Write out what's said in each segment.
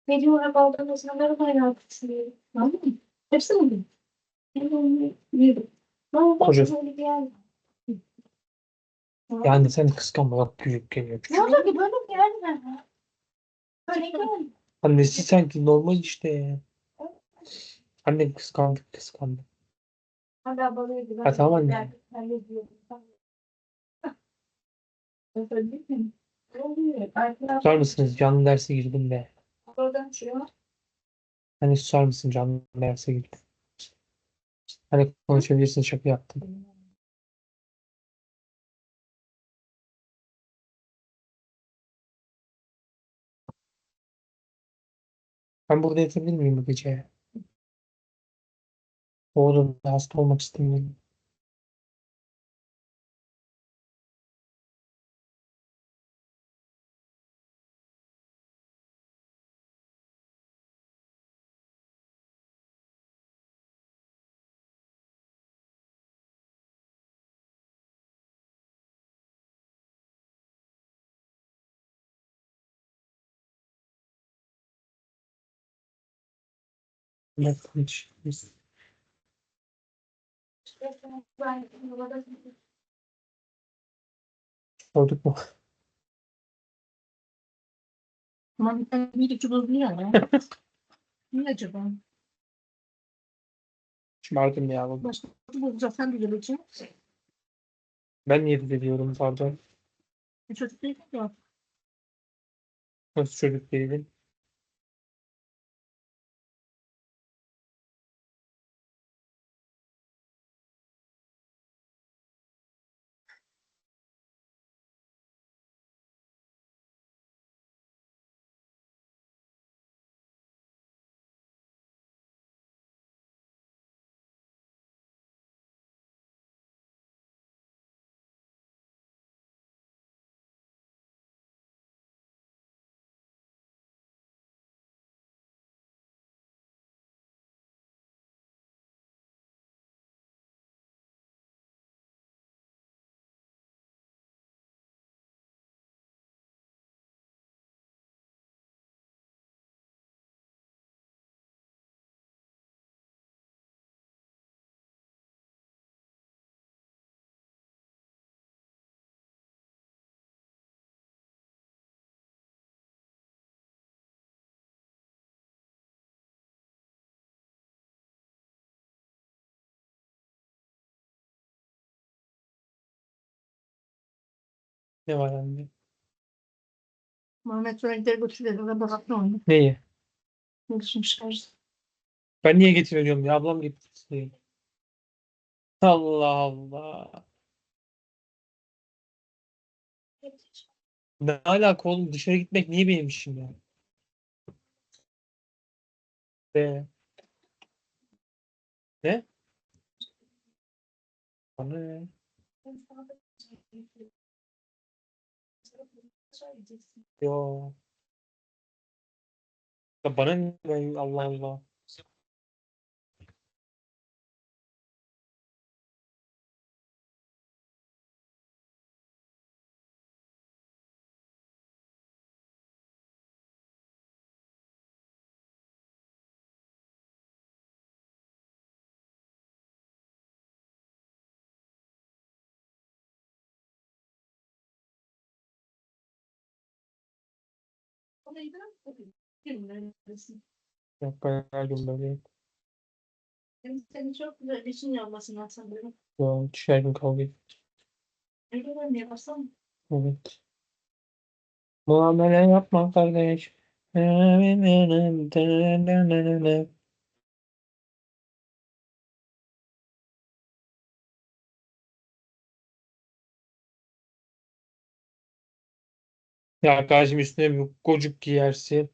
Video olarak aldığım insanları bayağı düşünüyorum. Anladın mı? Hepsi mi? Ben de onu yedim. Ama bak Koca. böyle bir yer. Yani sen kıskanma bak büyük geliyor. Ne olacak ki böyle bir yer mi? Böyle geldi. Annesi sanki normal işte. Annem kıskandı. Hala balıyor gibi. Ha tamam anne. Ben de diyorum. Ben söyleyeyim mi? Ne oluyor? Arkadaşlar Susar mısınız? Canlı derse girdim de. oradan çıkıyor. Hani susar mısın canlı derse girdim. Hani konuşabilirsin şaka yaptım. Ben burada yatabilir miyim bu gece? Oğlum hasta olmak istemiyorum. Hiç. Sorduk mu? Aman bir iki bozuluyor ya. Niye acaba? Şımardım ya bugün. Başka bir bozacak sen de geleceksin. Ben niye de diyorum pardon. Çocuk değil ya. Nasıl çocuk değilim? Ne var anne? Muhammed Sürekli götürüyor. Ben baktım onu. Neyi? Düşmüşler. Ben niye getiriyorum ya? Ablam getirsin. Allah Allah. Ne alaka oğlum? Dışarı gitmek niye benim işim ya? Be. Ne? Bana ne? Yo. Ya bana ne? Allah Allah. Yok ben her gün böyleyim. Senin çok güzel işin yapmasını sanırım. Yo, hiç her gün kavga ediyorum. Ne kadar ne yaparsam. Evet. Muamele yapma kardeş. Ya kardeşim üstüne bir gocuk giyersin.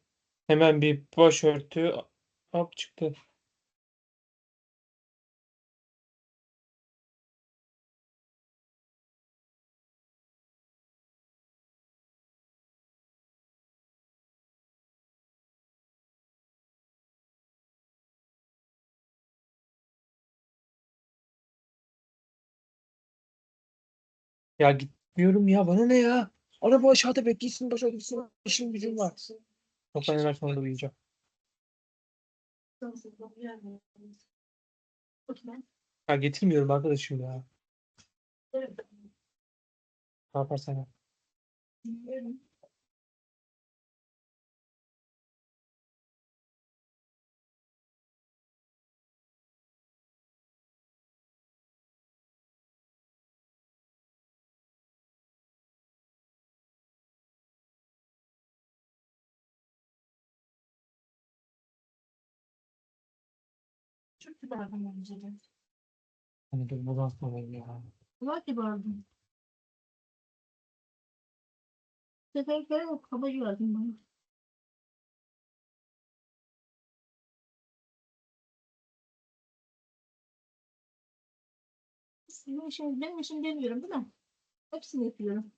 Hemen bir başörtü. Hop çıktı. Ya gitmiyorum ya bana ne ya? Araba aşağıda beklesin, başa gitsin. İşim gücüm var. Yok ben hemen sonra uyuyacağım. Ha getirmiyorum arkadaşım ya. Ne yaparsan yap. Çok kibardım önceden. Hani dur buradan sonra ya. Ulan kibardım. Seferlere kabacı verdim bana. Benim işim demiyorum değil mi? Hepsini yapıyorum.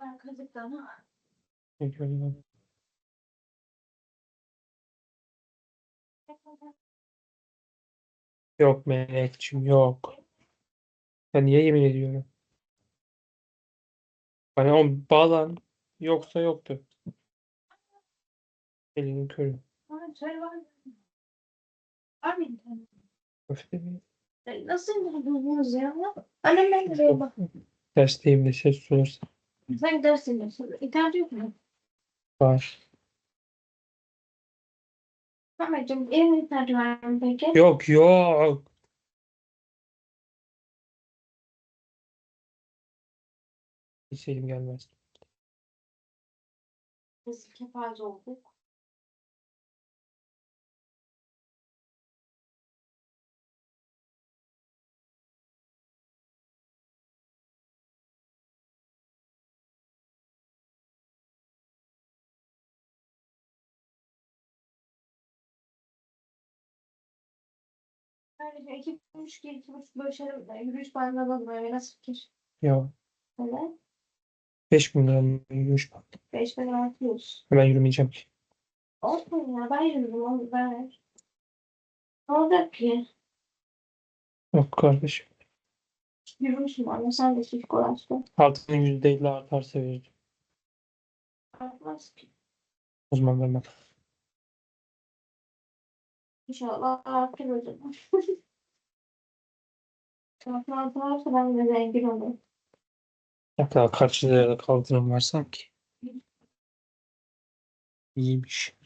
Ben kazıklarım. Ne görüyorum? Yok Melek'cim yok. Ben niye yemin ediyorum? Hani o bağlan yoksa yoktu. Elinin körü. Çay var. Var mı internet? Köfte mi? Nasıl indirdiniz ya? Annem ben de bak. Dersteyim de ses olursa Sen ders dinliyorsun. İnternet yok mu? var. Ahmetciğim evin interneti var mı peki? Yok yok. Hiç şeyim gelmez. Biz kepaze olduk. Yani iki buçuk, iki buçuk bölüşelim de yürüyüş bandına alalım. Öyle nasıl fikir? Ya Öyle. 5 bin lira mı yürüyüş bak. 5.600. Ben yürümeyeceğim ki. Olsun ya ben yürüdüm onu ver. Ne olacak ki? Yok kardeşim. Yürümüşüm anne sen de çift uğraştın. Altının %50 artarsa veririm. Artmaz ki. O zaman vermem. İnşallah artır o zaman. Artarsa ben de zengin olurum. Ne kadar kaç liraya kaldırım varsam ki. İyiymiş.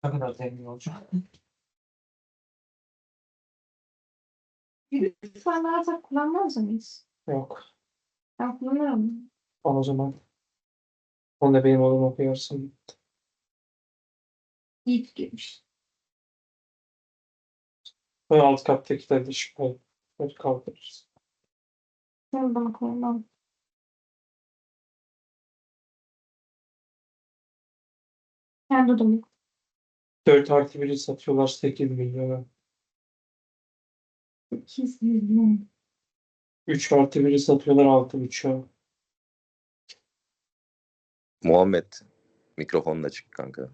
Ne kadar zengin olacağım. Yürüyüş bandını artık kullanmaz mıyız? Yok. Ben kullanırım. O zaman. Onu da benim oğlum okuyorsun. İyi fikirmiş. Ve alt kattakiler de şüpheli. Kaldırırız. Ben bunu kullanmam. Kendi odamı. 4+1'i satıyorlar 8 milyona. 200 milyon. 3+1'i satıyorlar 6,5'a. Muhammed mikrofonla çık kanka.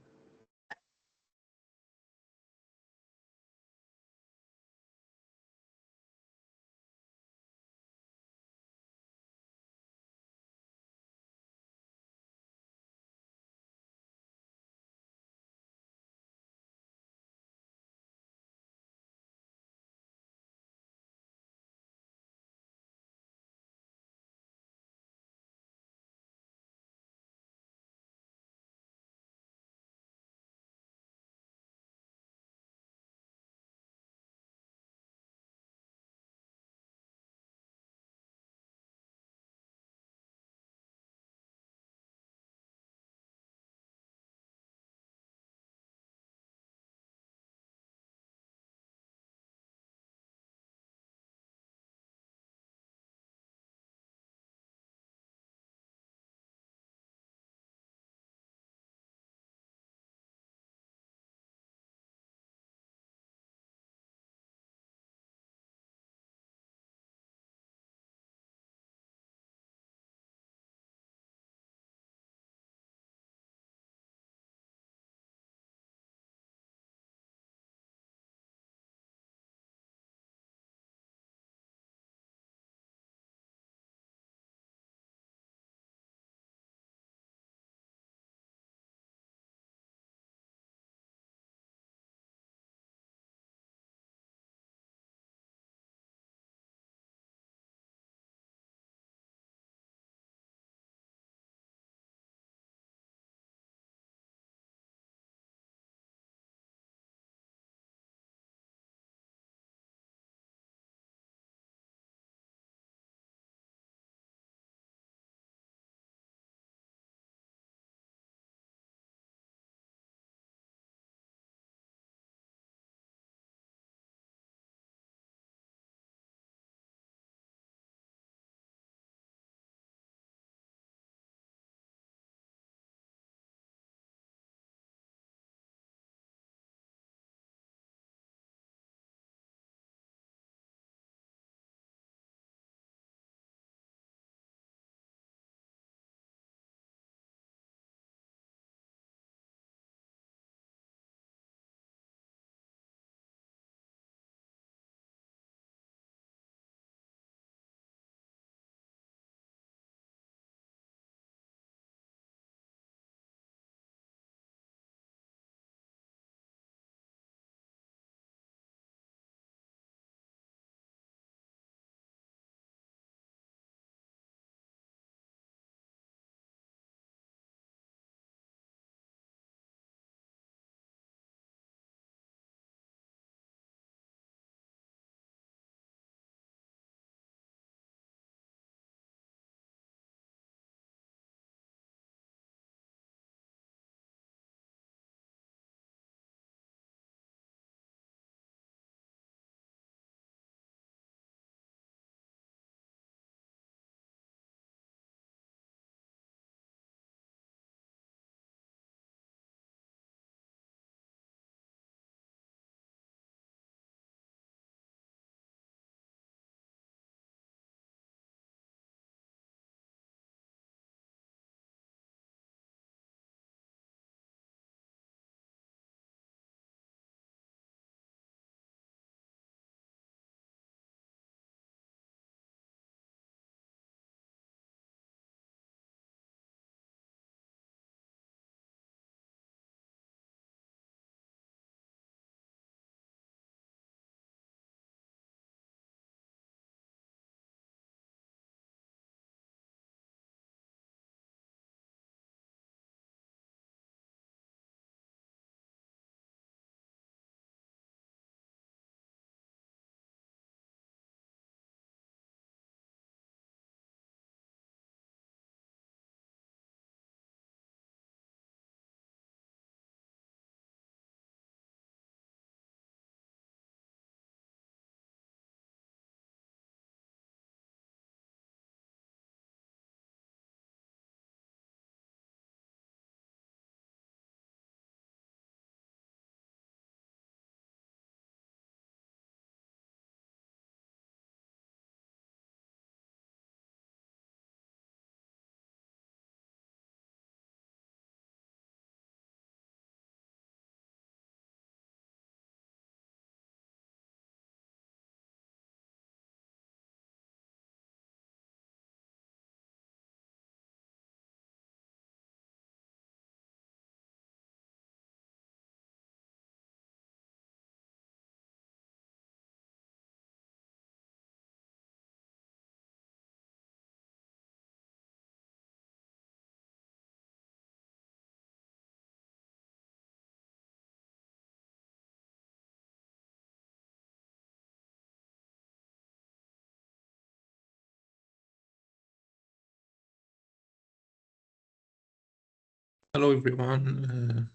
Hello everyone.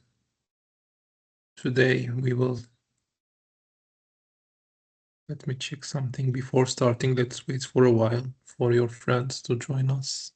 Today we will. Let me check something before starting. Let's wait for a while for your friends to join us.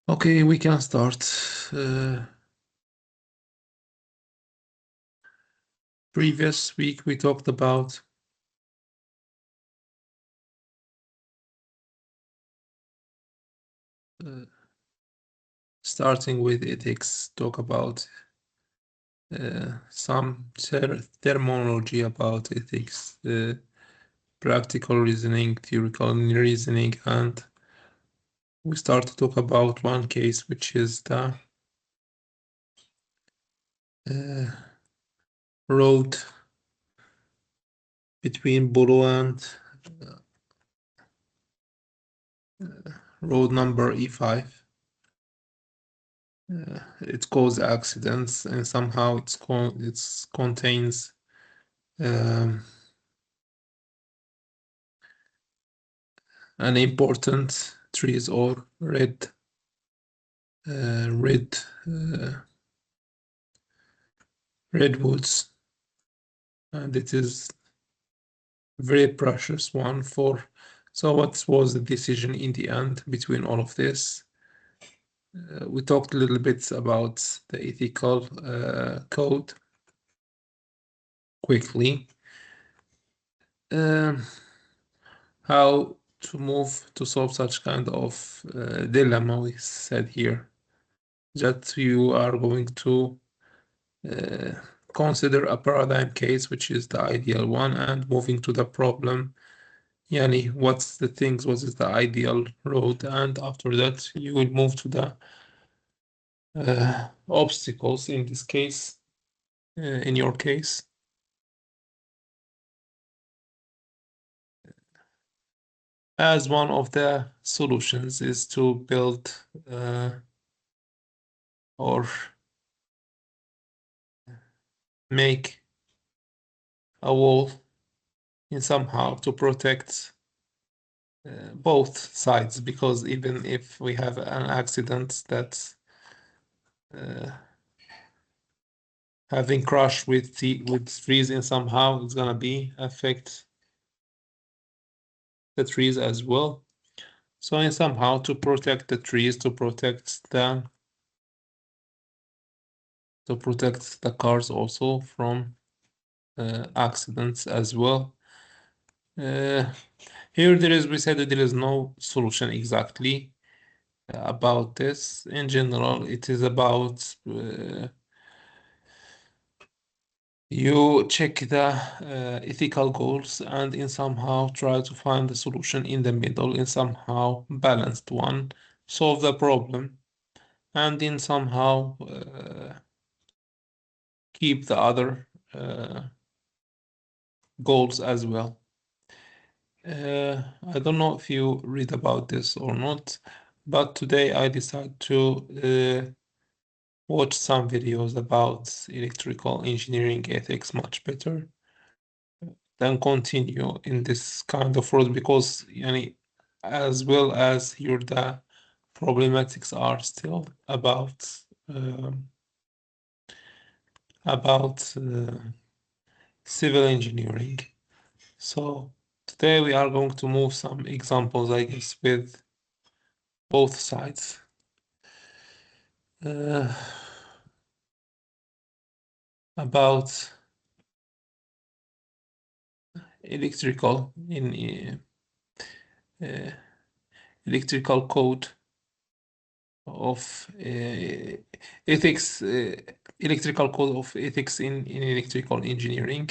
Okay, we can start. Previous week we talked about starting with ethics, talk about some terminology about ethics, practical reasoning, theoretical reasoning, and we start to talk about one case, which is the road between Buru and road number E5. It causes accidents, and somehow it contains an important trees or redwoods, and it is very precious one for. So what was the decision in the end between all of this? We talked a little bit about the ethical code quickly. How to move to solve such kind of dilemma we said here, that you are going to consider a paradigm case, which is the ideal one, and moving to the problem. Yani, what's the things, what is the ideal road, and after that you will move to the obstacles in this case, in your case. As one of the solutions is to build or make a wall in somehow to protect both sides, because even if we have an accident that having crash with trees in somehow it's gonna be affect the trees as well. So in somehow to protect the trees, to protect the cars also from accidents as well. Here we said that there is no solution exactly about this. In general, it is about you check the ethical goals and in somehow try to find the solution in the middle, in somehow balanced one, solve the problem, and in somehow keep the other goals as well. I don't know if you read about this or not, but today I decided to watch some videos about electrical engineering ethics much better than continue in this kind of road, because as well as here the problematics are still about about civil engineering. So today we are going to move some examples, I guess, with both sides. About electrical electrical code of ethics, electrical code of ethics in electrical engineering.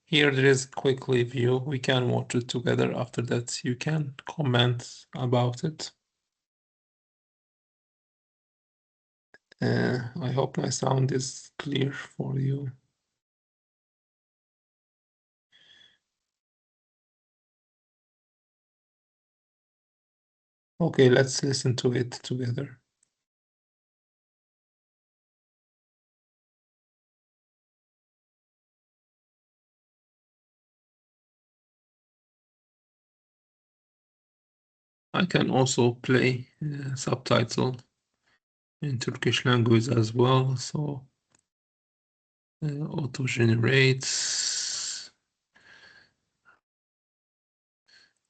Here there is a quick review. We can watch it together. After that, you can comment about it. I hope my sound is clear for you. Okay, let's listen to it together. I can also play subtitle in Turkish language as well. So auto generates,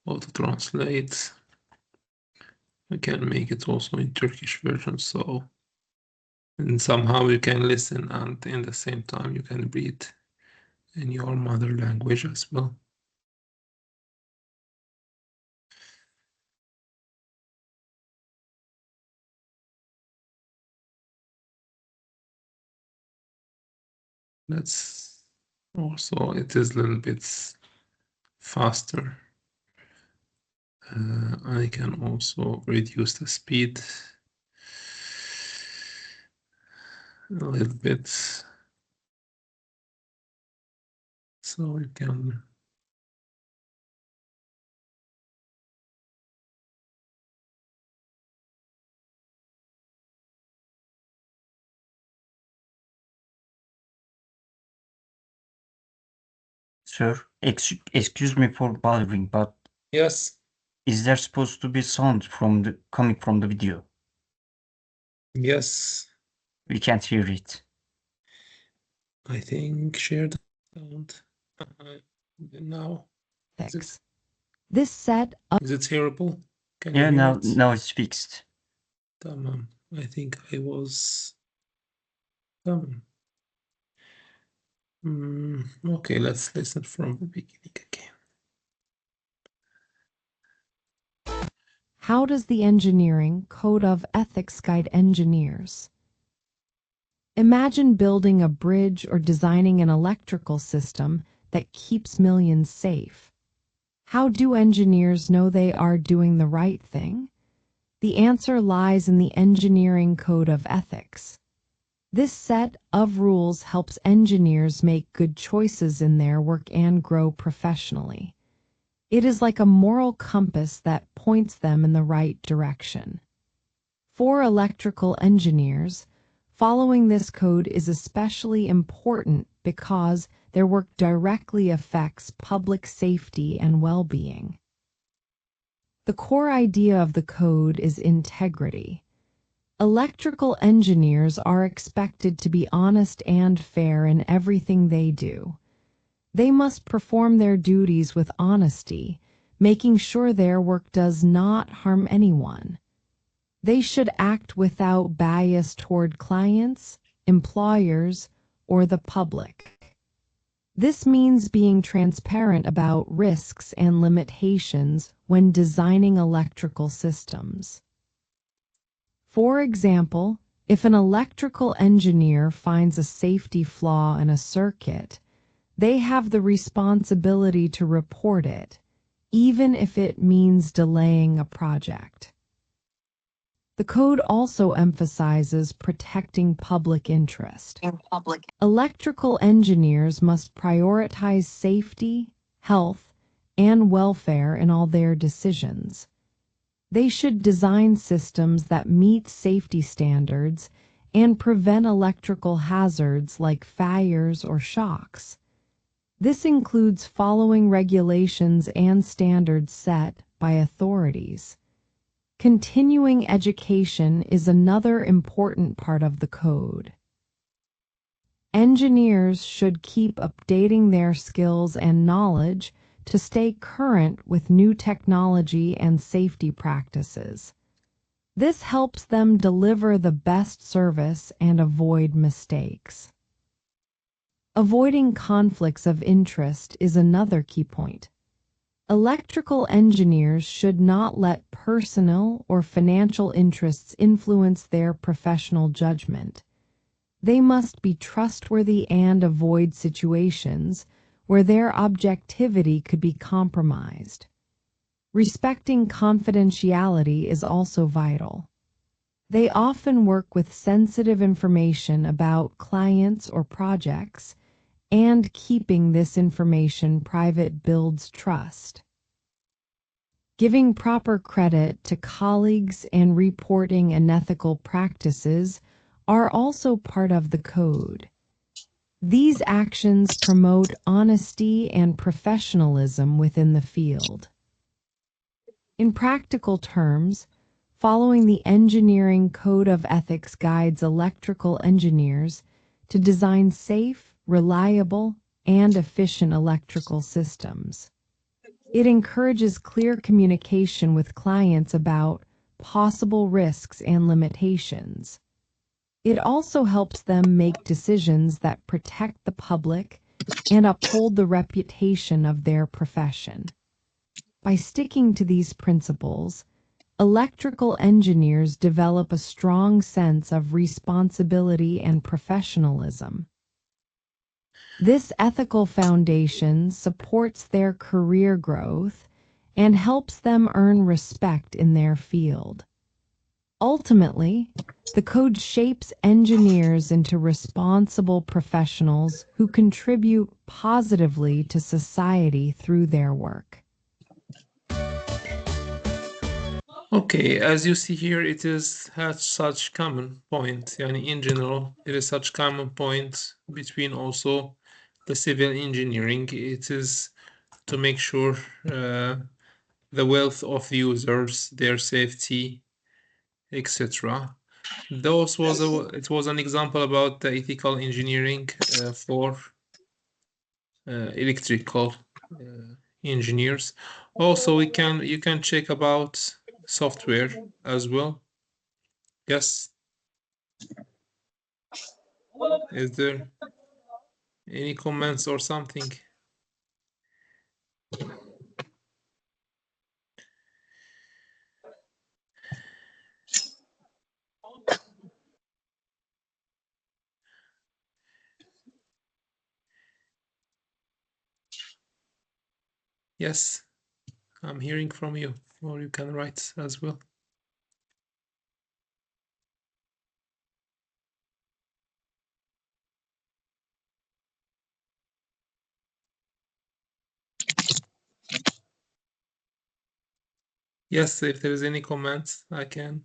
auto translate. I can make it also in Turkish version. So and somehow you can listen and in the same time you can read in your mother language as well. Let's also, it is a little bit faster. I can also reduce the speed a little bit. So you can Sir, excuse me for bothering, but yes, is there supposed to be sound from the coming from the video? yes, We can't hear it. I think share the sound. Now, Fix. This set of is it hearable? Can you Yeah, hear it? now it's fixed. Tamam. I think I was. Tamam. Okay, let's listen from the beginning again. How does the engineering code of ethics guide engineers? Imagine building a bridge or designing an electrical system that keeps millions safe. How do engineers know they are doing the right thing? The answer lies in the engineering code of ethics. This set of rules helps engineers make good choices in their work and grow professionally. It is like a moral compass that points them in the right direction. For electrical engineers, following this code is especially important because their work directly affects public safety and well-being. The core idea of the code is integrity. Electrical engineers are expected to be honest and fair in everything they do. They must perform their duties with honesty, making sure their work does not harm anyone. They should act without bias toward clients, employers, or the public. This means being transparent about risks and limitations when designing electrical systems. For example, if an electrical engineer finds a safety flaw in a circuit, they have the responsibility to report it, even if it means delaying a project. The code also emphasizes protecting public interest. Electrical engineers must prioritize safety, health, and welfare in all their decisions. They should design systems that meet safety standards and prevent electrical hazards like fires or shocks. This includes following regulations and standards set by authorities. Continuing education is another important part of the code. Engineers should keep updating their skills and knowledge to stay current with new technology and safety practices. This helps them deliver the best service and avoid mistakes. Avoiding conflicts of interest is another key point. Electrical engineers should not let personal or financial interests influence their professional judgment. They must be trustworthy and avoid situations where their objectivity could be compromised. Respecting confidentiality is also vital. They often work with sensitive information about clients or projects, and keeping this information private builds trust. Giving proper credit to colleagues and reporting unethical practices are also part of the code. These actions promote honesty and professionalism within the field. In practical terms, following the Engineering Code of Ethics guides electrical engineers to design safe, reliable, and efficient electrical systems. It encourages clear communication with clients about possible risks and limitations. It also helps them make decisions that protect the public and uphold the reputation of their profession. By sticking to these principles, electrical engineers develop a strong sense of responsibility and professionalism. This ethical foundation supports their career growth and helps them earn respect in their field. Ultimately, the code shapes engineers into responsible professionals who contribute positively to society through their work. Okay, as you see here, it has such common point. Yani in general, it is such common point between also the civil engineering. It is to make sure the wealth of the users, their safety, etc. It was an example about the ethical engineering for electrical engineers. Also, you can check about software as well. Yes. Is there any comments or something? Yes, I'm hearing from you, or you can write as well. Yes, if there is any comments, I can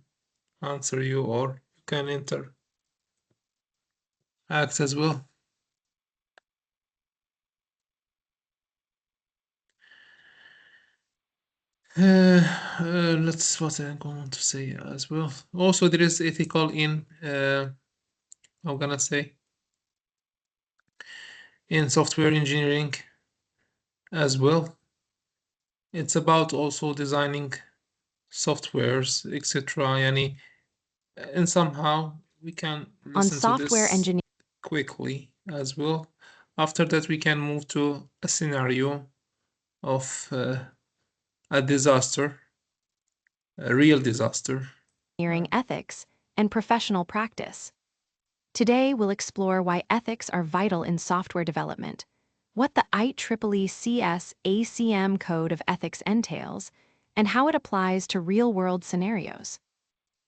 answer you, or you can enter. Act as well. Let's what I'm going to say as well. Also, there is ethical in I'm gonna say in software engineering as well. It's about also designing softwares, etc. And somehow we can listen to software this engineering quickly as well. After that, we can move to a scenario of a disaster, a real disaster. ethics and professional practice. Today, we'll explore why ethics are vital in software development, what the IEEE CS ACM Code of Ethics entails, and how it applies to real-world scenarios.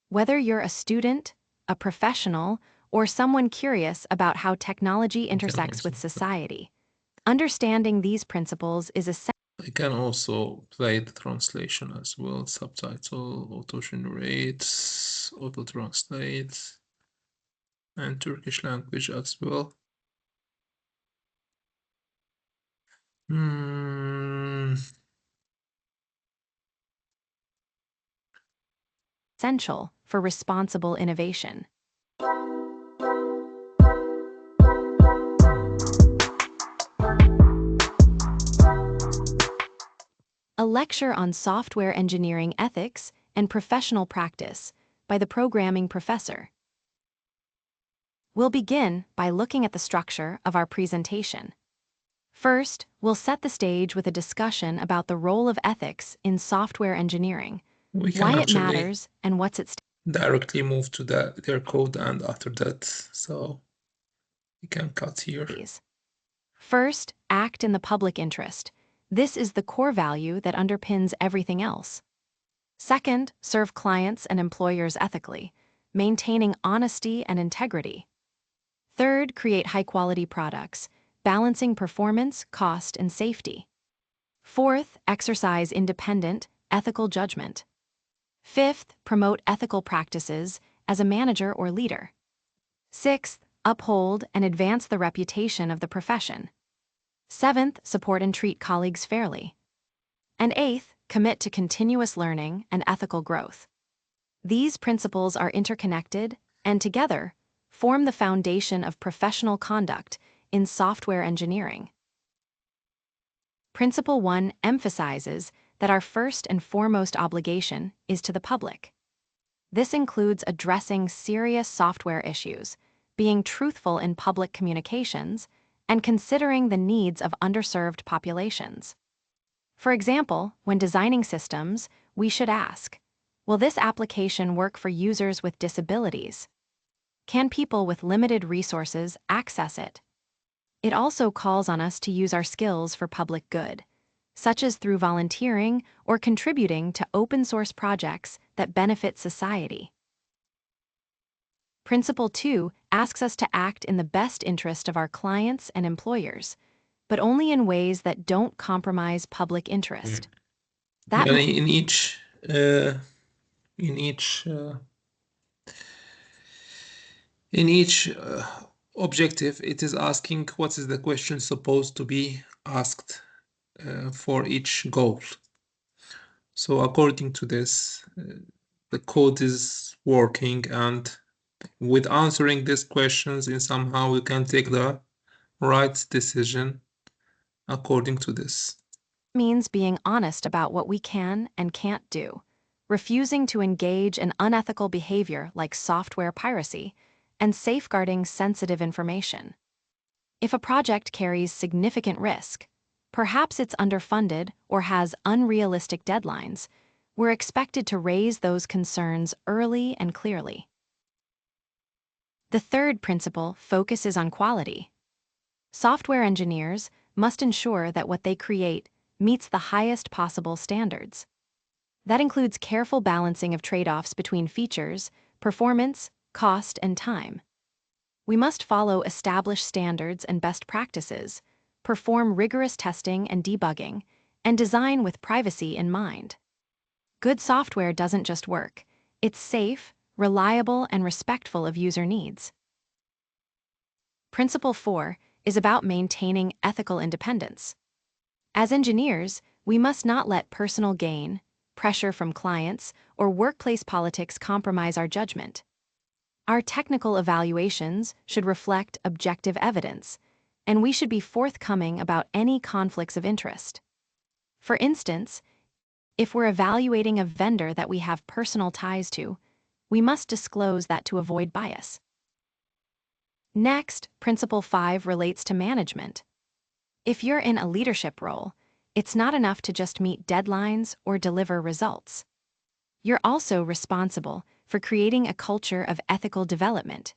Whether you're a student, a professional, or someone curious about how technology intersects with society, understanding these principles is essential. I can also play the translation as well, subtitle, auto-generate, auto-translate, and Turkish language as well. Essential for responsible innovation. a lecture on software engineering ethics and professional practice by the programming professor. We'll begin by looking at the structure of our presentation. First, we'll set the stage with a discussion about the role of ethics in software engineering, We can why it actually matters, and what's at stake. directly move to their code, and after that, so we can cut here. First, act in the public interest. This is the core value that underpins everything else. Second, serve clients and employers ethically, maintaining honesty and integrity. Third, create high-quality products, balancing performance, cost, and safety. Fourth, exercise independent, ethical judgment. Fifth, promote ethical practices as a manager or leader. Sixth, uphold and advance the reputation of the profession. Seventh, support and treat colleagues fairly. And eighth, commit to continuous learning and ethical growth. These principles are interconnected and together form the foundation of professional conduct in software engineering. Principle 1 emphasizes that our first and foremost obligation is to the public. This includes addressing serious software issues, being truthful in public communications, and considering the needs of underserved populations. For example, when designing systems, we should ask, will this application work for users with disabilities? Can people with limited resources access it? It also calls on us to use our skills for public good, such as through volunteering or contributing to open-source projects that benefit society. Principle 2 asks us to act in the best interest of our clients and employers, but only in ways that don't compromise public interest. That Yani in each objective, it is asking what is the question supposed to be asked for each goal. So according to this, the code is working, and with answering these questions in somehow we can take the right decision according to this. means being honest about what we can and can't do, refusing to engage in unethical behavior like software piracy, and safeguarding sensitive information. If a project carries significant risk, perhaps it's underfunded or has unrealistic deadlines, we're expected to raise those concerns early and clearly. The third principle focuses on quality. Software engineers must ensure that what they create meets the highest possible standards. That includes careful balancing of trade-offs between features, performance, cost, and time. We must follow established standards and best practices, perform rigorous testing and debugging, and design with privacy in mind. Good software doesn't just work, it's safe, reliable, and respectful of user needs. Principle 4 is about maintaining ethical independence. As engineers, we must not let personal gain, pressure from clients, or workplace politics compromise our judgment. Our technical evaluations should reflect objective evidence, and we should be forthcoming about any conflicts of interest. For instance, if we're evaluating a vendor that we have personal ties to, we must disclose that to avoid bias. Next, Principle 5 relates to management. If you're in a leadership role, it's not enough to just meet deadlines or deliver results. You're also responsible for creating a culture of ethical development.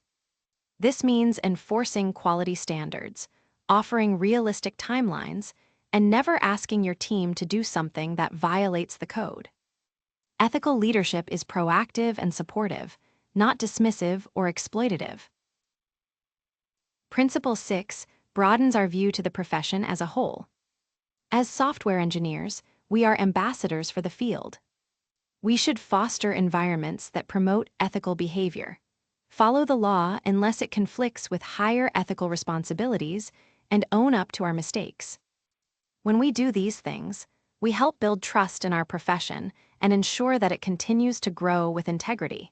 This means enforcing quality standards, offering realistic timelines, and never asking your team to do something that violates the code. Ethical leadership is proactive and supportive, not dismissive or exploitative. Principle 6 broadens our view to the profession as a whole. As software engineers, we are ambassadors for the field. We should foster environments that promote ethical behavior, follow the law unless it conflicts with higher ethical responsibilities, and own up to our mistakes. When we do these things, we help build trust in our profession and ensure that it continues to grow with integrity.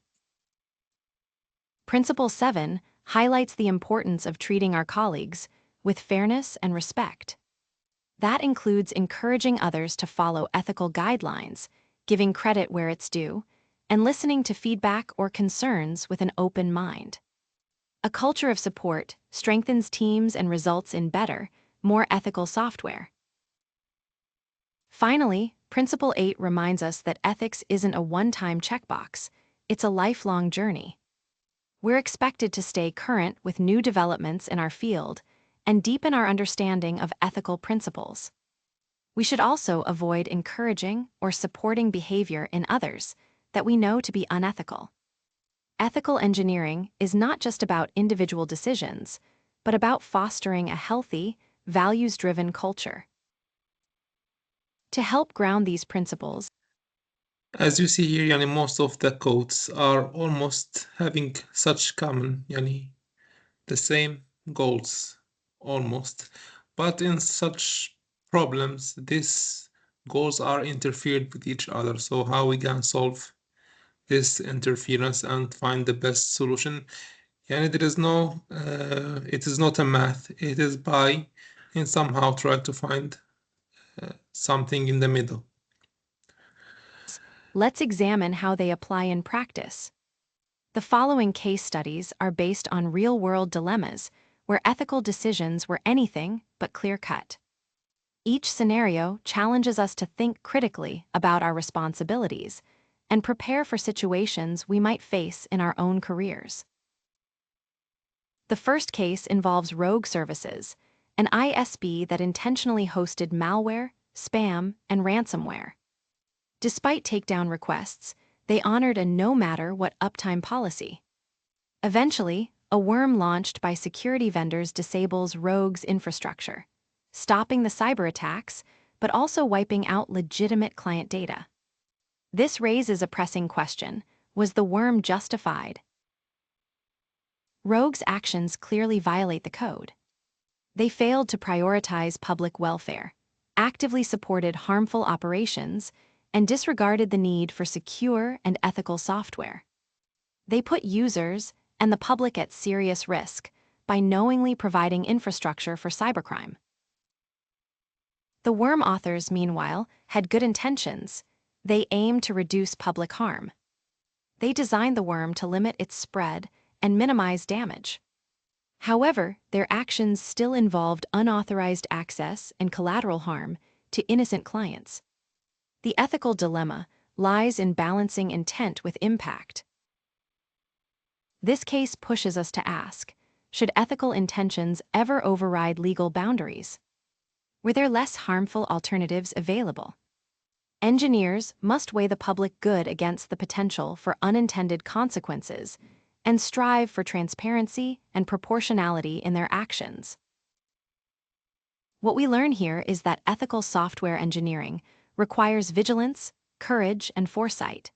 Principle 7 highlights the importance of treating our colleagues with fairness and respect. That includes encouraging others to follow ethical guidelines, giving credit where it's due, and listening to feedback or concerns with an open mind. A culture of support strengthens teams and results in better, more ethical software. Finally, Principle 8 reminds us that ethics isn't a one-time checkbox, it's a lifelong journey. We're expected to stay current with new developments in our field and deepen our understanding of ethical principles. We should also avoid encouraging or supporting behavior in others that we know to be unethical. Ethical engineering is not just about individual decisions, but about fostering a healthy, values-driven culture. To help ground these principles, As you see here, yani, most of the codes are almost having such common, yani, the same goals, almost. But in such problems, these goals are interfered with each other. So how we can solve this interference and find the best solution? Yani, there is no, it is not a math. It is by, and somehow try to find something in the middle. let's examine how they apply in practice. The following case studies are based on real-world dilemmas where ethical decisions were anything but clear-cut. Each scenario challenges us to think critically about our responsibilities and prepare for situations we might face in our own careers. The first case involves Rogue Services, an ISP that intentionally hosted malware, spam, and ransomware. Despite takedown requests, they honored a no-matter-what uptime policy. Eventually, a worm launched by security vendors disables Rogue's infrastructure, stopping the cyber attacks, but also wiping out legitimate client data. This raises a pressing question: was the worm justified? Rogue's actions clearly violate the code. They failed to prioritize public welfare, actively supported harmful operations, and disregarded the need for secure and ethical software. They put users and the public at serious risk by knowingly providing infrastructure for cybercrime. The worm authors, meanwhile, had good intentions. They aimed to reduce public harm. They designed the worm to limit its spread and minimize damage. However, their actions still involved unauthorized access and collateral harm to innocent clients. The ethical dilemma lies in balancing intent with impact. This case pushes us to ask, should ethical intentions ever override legal boundaries? Were there less harmful alternatives available? Engineers must weigh the public good against the potential for unintended consequences and strive for transparency and proportionality in their actions. What we learn here is that ethical software engineering requires vigilance, courage, and foresight.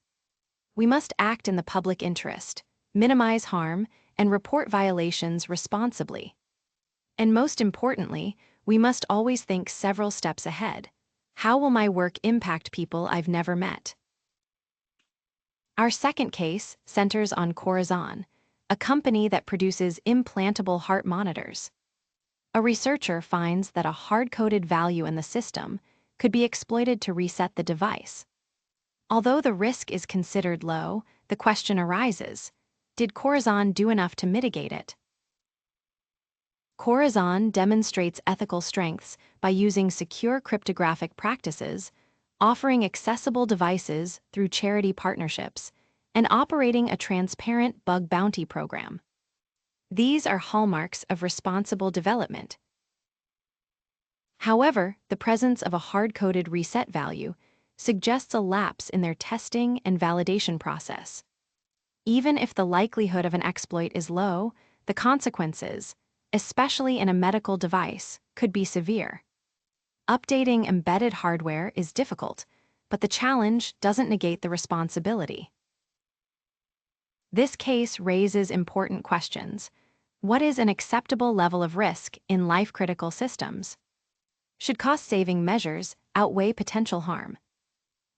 We must act in the public interest, minimize harm, and report violations responsibly. And most importantly, we must always think several steps ahead. How will my work impact people I've never met? Our second case centers on Corazon, a company that produces implantable heart monitors. A researcher finds that a hard-coded value in the system could be exploited to reset the device. Although the risk is considered low, the question arises, did Corazon do enough to mitigate it? Corazon demonstrates ethical strengths by using secure cryptographic practices, offering accessible devices through charity partnerships, and operating a transparent bug bounty program. These are hallmarks of responsible development. However, the presence of a hard-coded reset value suggests a lapse in their testing and validation process. Even if the likelihood of an exploit is low, the consequences, especially in a medical device, could be severe. Updating embedded hardware is difficult, but the challenge doesn't negate the responsibility. This case raises important questions. What is an acceptable level of risk in life-critical systems? Should cost-saving measures outweigh potential harm?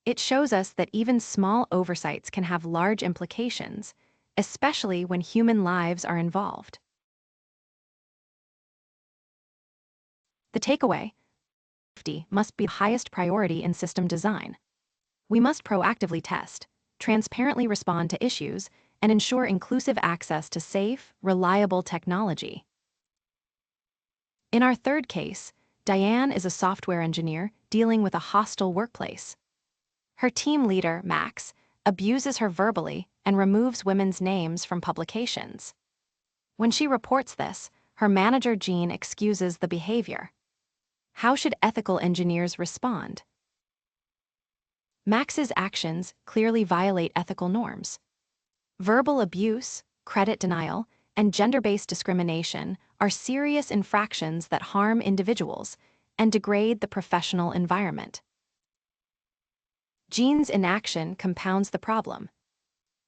It shows us that even small oversights can have large implications, especially when human lives are involved. The takeaway: safety must be the highest priority in system design. We must proactively test, transparently respond to issues, and ensure inclusive access to safe, reliable technology. In our third case, Diane is a software engineer dealing with a hostile workplace. Her team leader, Max, abuses her verbally and removes women's names from publications. When she reports this, her manager, Jean, excuses the behavior. How should ethical engineers respond? Max's actions clearly violate ethical norms. Verbal abuse, credit denial, and gender-based discrimination are serious infractions that harm individuals and degrade the professional environment. Jean's inaction compounds the problem.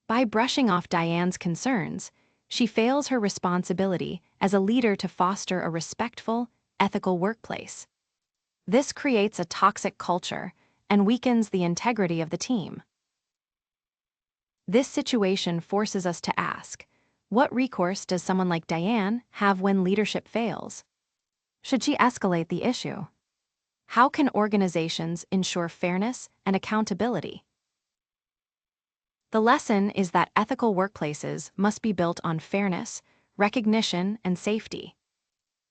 By brushing off Diane's concerns, she fails her responsibility as a leader to foster a respectful, ethical workplace. This creates a toxic culture and weakens the integrity of the team. This situation forces us to ask, what recourse does someone like Diane have when leadership fails? Should she escalate the issue? How can organizations ensure fairness and accountability? The lesson is that ethical workplaces must be built on fairness, recognition, and safety.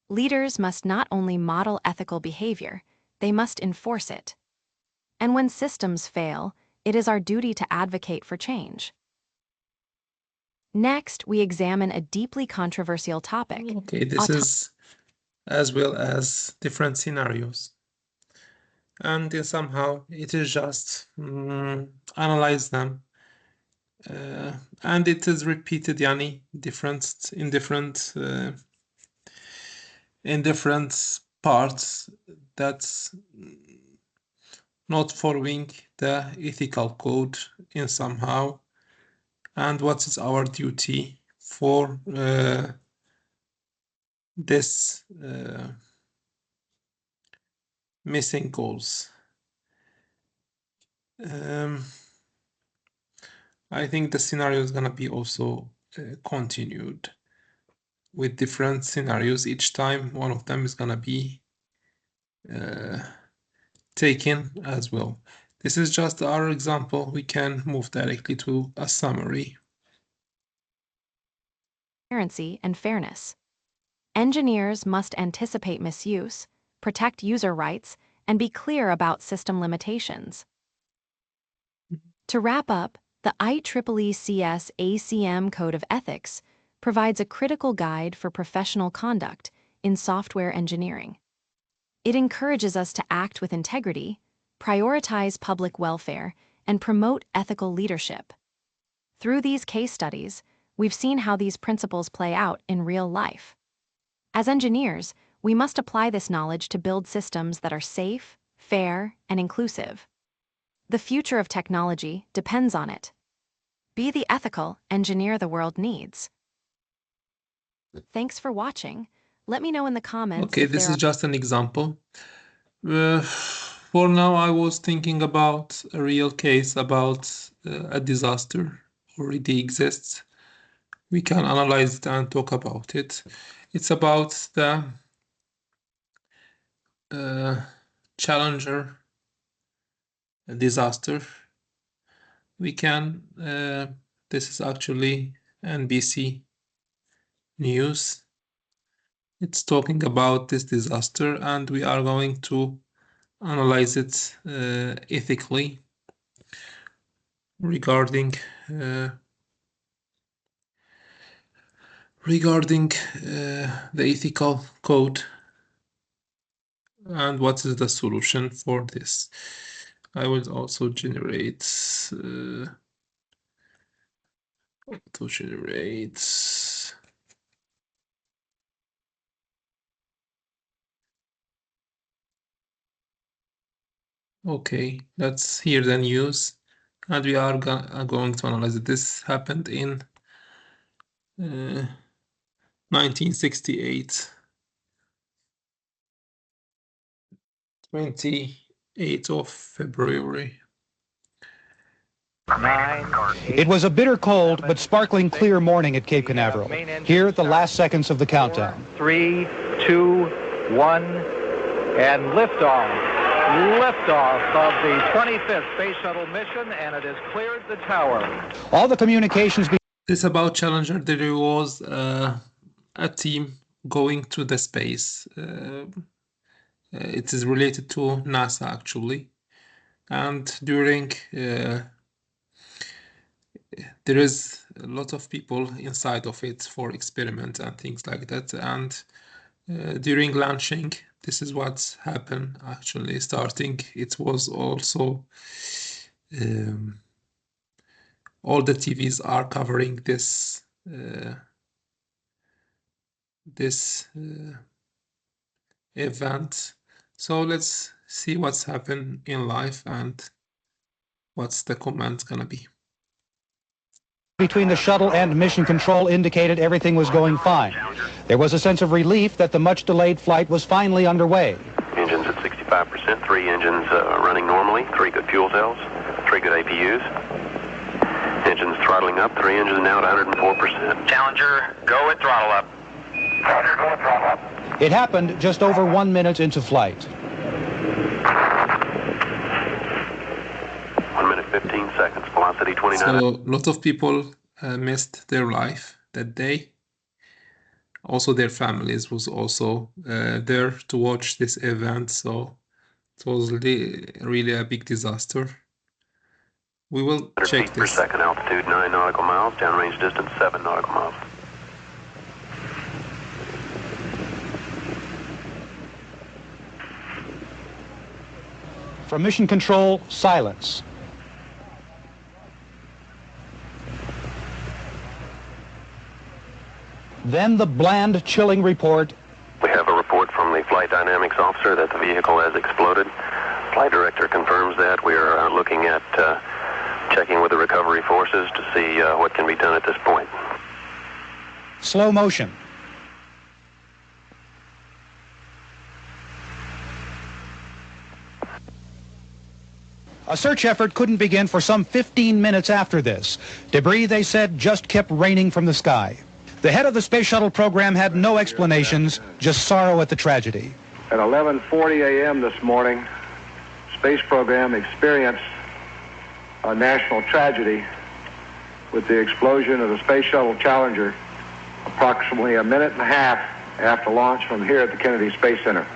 Leaders must not only model ethical behavior, they must enforce it. And when systems fail, it is our duty to advocate for change. Next, we examine a deeply controversial topic. Okay, this is as well as different scenarios. And somehow it is just analyze them. And it is repeated, yani, in different parts that's not following the ethical code in somehow, and what is our duty for this missing goals. I think the scenario is gonna be also continued with different scenarios. Each time one of them is gonna be taken as well. This is just our example. We can move directly to a summary. Transparency and fairness. Engineers must anticipate misuse, protect user rights, and be clear about system limitations. To wrap up, the IEEE CS ACM Code of Ethics provides a critical guide for professional conduct in software engineering. It encourages us to act with integrity, prioritize public welfare, and promote ethical leadership. Through these case studies, we've seen how these principles play out in real life. As engineers, we must apply this knowledge to build systems that are safe, fair, and inclusive. The future of technology depends on it. Be the ethical engineer the world needs. Thanks for watching. Let me know in the comments. Okay, this is just an example. For now, I was thinking about a real case about a disaster already exists. We can analyze it and talk about it. It's about the Challenger disaster. We can, this is actually NBC News. It's talking about this disaster, and we are going to analyze it ethically regarding the ethical code and what is the solution for this. I will also generate okay, let's hear the news, and we are going to analyze it. This happened in 1968, 28th of February. It was a bitter cold but sparkling clear morning at Cape Canaveral. Here at the last seconds of the countdown. 3, 2, 1, And liftoff of the 25th Space Shuttle mission, and it has cleared the tower. All the communications This about Challenger. There was a team going to the space. It is related to NASA actually, and during there is a lot of people inside of it for experiments and things like that. And during launching, this is what's happened actually. Starting, it was also all the TVs are covering this event. So let's see what's happened in life and what's the comment gonna be. between the shuttle and mission control indicated everything was going fine. There was a sense of relief that the much-delayed flight was finally underway. Engines at 65%, 3 engines running normally, 3 good fuel cells, 3 good APUs. Engines throttling up, 3 engines now at 104%. Challenger, go at throttle up. Roger, go at throttle up. It happened just over 1 minute into flight. 1 minute, 15 seconds, velocity 29. So a lot of people missed their life that day. Also their families was also there to watch this event. So it was really a big disaster. We will 100 check feet per this. second, altitude 9 nautical miles, downrange distance 7 nautical miles. From mission control, silence. Then the bland, chilling report. We have a report from the flight dynamics officer that the vehicle has exploded. Flight director confirms that. We are looking at checking with the recovery forces to see what can be done at this point. Slow motion. A search effort couldn't begin for some 15 minutes after this. Debris, they said, just kept raining from the sky. The head of the space shuttle program had no explanations, just sorrow at the tragedy. At 11:40 a.m. this morning, space program experienced a national tragedy with the explosion of the Space Shuttle Challenger approximately a minute and a half after launch from here at the Kennedy Space Center.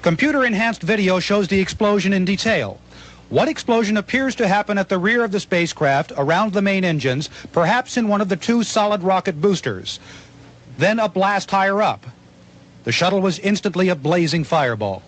Computer-enhanced video shows the explosion in detail. What explosion appears to happen at the rear of the spacecraft, around the main engines, perhaps in one of the 2 solid rocket boosters. Then a blast higher up. The shuttle was instantly a blazing fireball.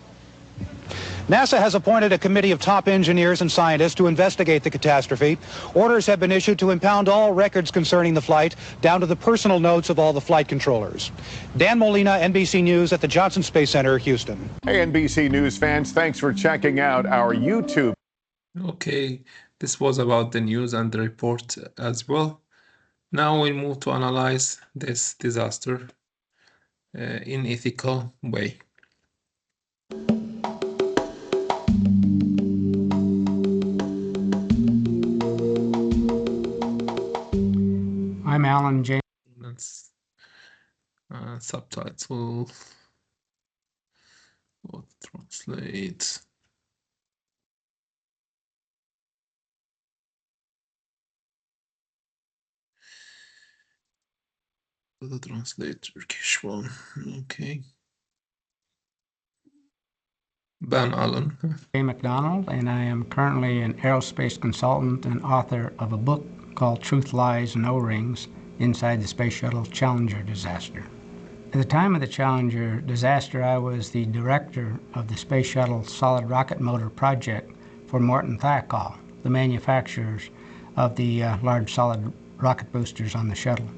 NASA has appointed a committee of top engineers and scientists to investigate the catastrophe. Orders have been issued to impound all records concerning the flight, down to the personal notes of all the flight controllers. Dan Molina, NBC News at the Johnson Space Center, Houston. Hey, NBC News fans, thanks for checking out our YouTube. Okay, this was about the news and the report as well. Now we'll move to analyze this disaster in ethical way. I'm Alan James. That's subtitle. What translate? The translate Turkish one. Okay. Ben Allen. Jay McDonald, and I am currently an aerospace consultant and author of a book called Truth, Lies, and O-Rings Inside the Space Shuttle Challenger Disaster. At the time of the Challenger disaster, I was the director of the Space Shuttle Solid Rocket Motor Project for Morton Thiokol, the manufacturers of the large solid rocket boosters on the shuttle.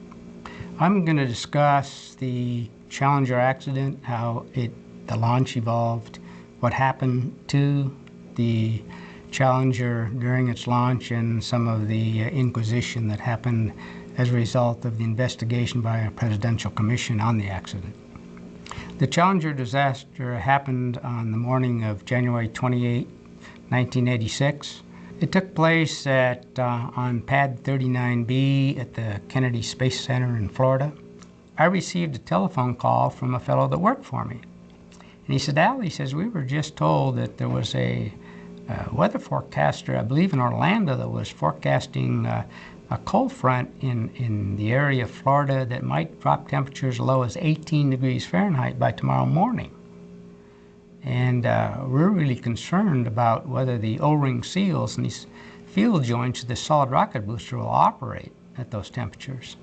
I'm going to discuss the Challenger accident, how the launch evolved, what happened to the Challenger during its launch, and some of the inquisition that happened as a result of the investigation by a presidential commission on the accident. The Challenger disaster happened on the morning of January 28, 1986. It took place on pad 39B at the Kennedy Space Center in Florida. I received a telephone call from a fellow that worked for me. And he said, Al, he says, we were just told that there was a weather forecaster, I believe in Orlando, that was forecasting a cold front in the area of Florida that might drop temperatures as low as 18 degrees Fahrenheit by tomorrow morning. And we're really concerned about whether the O-ring seals and these fuel joints of the solid rocket booster will operate at those temperatures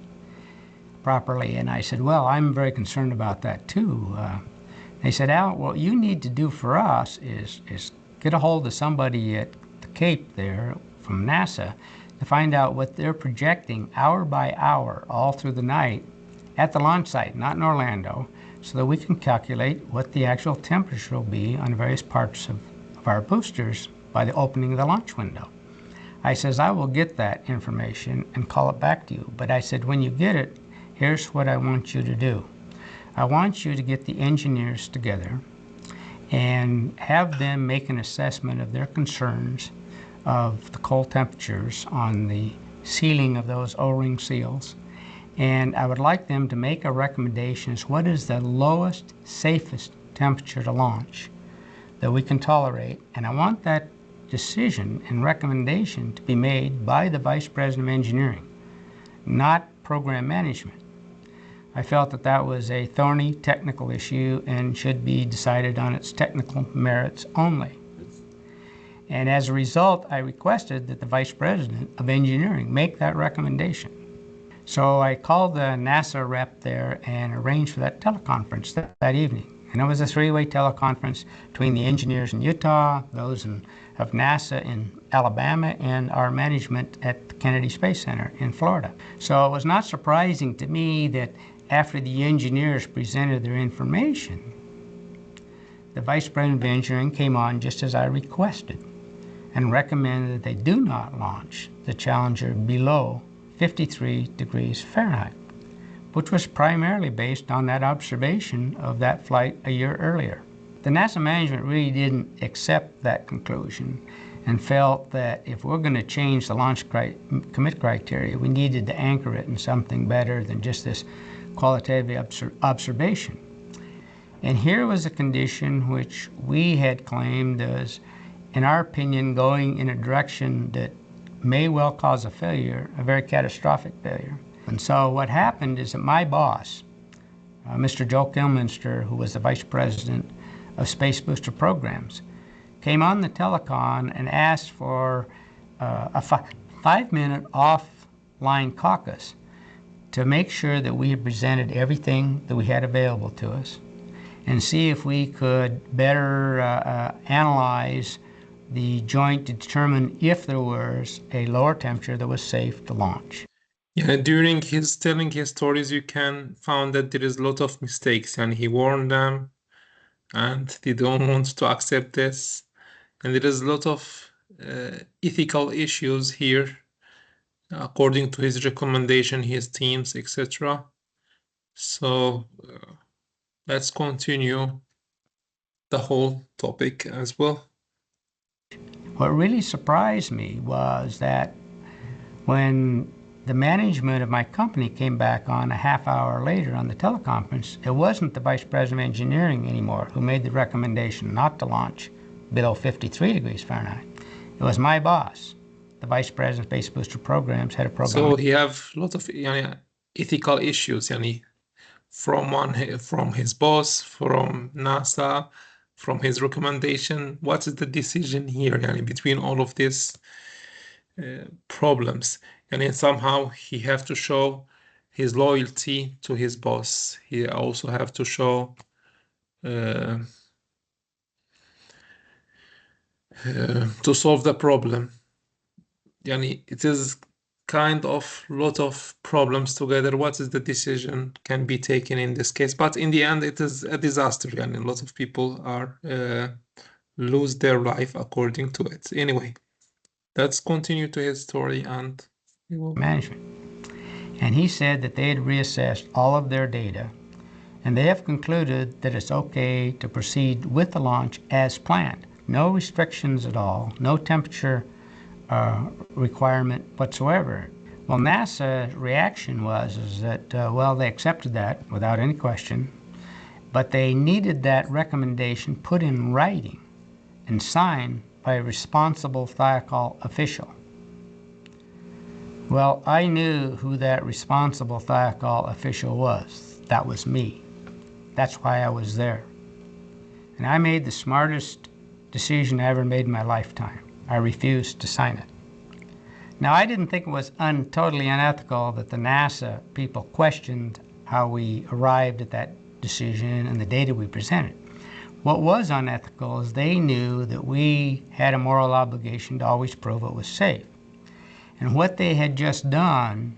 properly. And I said, well, I'm very concerned about that too. They said, Al, what you need to do for us is get a hold of somebody at the Cape there from NASA to find out what they're projecting hour by hour all through the night at the launch site, not in Orlando, so that we can calculate what the actual temperature will be on various parts of our boosters by the opening of the launch window. I says, I will get that information and call it back to you. But I said, when you get it, here's what I want you to do. I want you to get the engineers together and have them make an assessment of their concerns of the cold temperatures on the sealing of those O-ring seals. And I would like them to make a recommendation as what is the lowest, safest temperature to launch that we can tolerate. And I want that decision and recommendation to be made by the Vice President of Engineering, not program management. I felt that that was a thorny technical issue and should be decided on its technical merits only. And as a result, I requested that the Vice President of Engineering make that recommendation. So I called the NASA rep there and arranged for that teleconference that evening. And it was a three-way teleconference between the engineers in Utah, those of NASA in Alabama, and our management at the Kennedy Space Center in Florida. So it was not surprising to me that after the engineers presented their information, the Vice President of Engineering came on just as I requested and recommended that they do not launch the Challenger below 53 degrees Fahrenheit, which was primarily based on that observation of that flight a year earlier. The NASA management really didn't accept that conclusion and felt that if we're going to change the launch commit criteria, we needed to anchor it in something better than just this qualitative observation. And here was a condition which we had claimed as, in our opinion, going in a direction that may well cause a failure, a very catastrophic failure. And so what happened is that my boss, Mr. Joe Kilminster, who was the Vice President of Space Booster Programs, came on the telecon and asked for a 5-minute offline caucus to make sure that we had presented everything that we had available to us and see if we could better analyze the joint to determine if there was a lower temperature that was safe to launch. Yeah, during his telling his stories, you can find that there is a lot of mistakes, and he warned them, and they don't want to accept this. And there is a lot of ethical issues here, according to his recommendation, his teams, etc. So let's continue the whole topic as well. What really surprised me was that when the management of my company came back on a half hour later on the teleconference, it wasn't the Vice President of Engineering anymore who made the recommendation not to launch below 53 degrees Fahrenheit. It was my boss, the Vice President of Space Booster Programs, head of program. So he have a lot of ethical issues, from his boss, from NASA, from his recommendation. What is the decision here, between all of these problems? And somehow he have to show his loyalty to his boss. He also have to show to solve the problem. It is kind of lot of problems together. What is the decision can be taken in this case? But in the end, it is a disaster, and a lot of people are lose their life according to it. Anyway, let's continue to his story and management. And he said that they had reassessed all of their data, and they have concluded that it's okay to proceed with the launch as planned. No restrictions at all, no temperature requirement whatsoever. Well, NASA's reaction was that, well, they accepted that without any question, but they needed that recommendation put in writing and signed by a responsible Thiokol official. Well, I knew who that responsible Thiokol official was. That was me. That's why I was there. And I made the smartest decision I ever made in my lifetime. I refused to sign it. Now, I didn't think it was totally unethical that the NASA people questioned how we arrived at that decision and the data we presented. What was unethical is they knew that we had a moral obligation to always prove it was safe. And what they had just done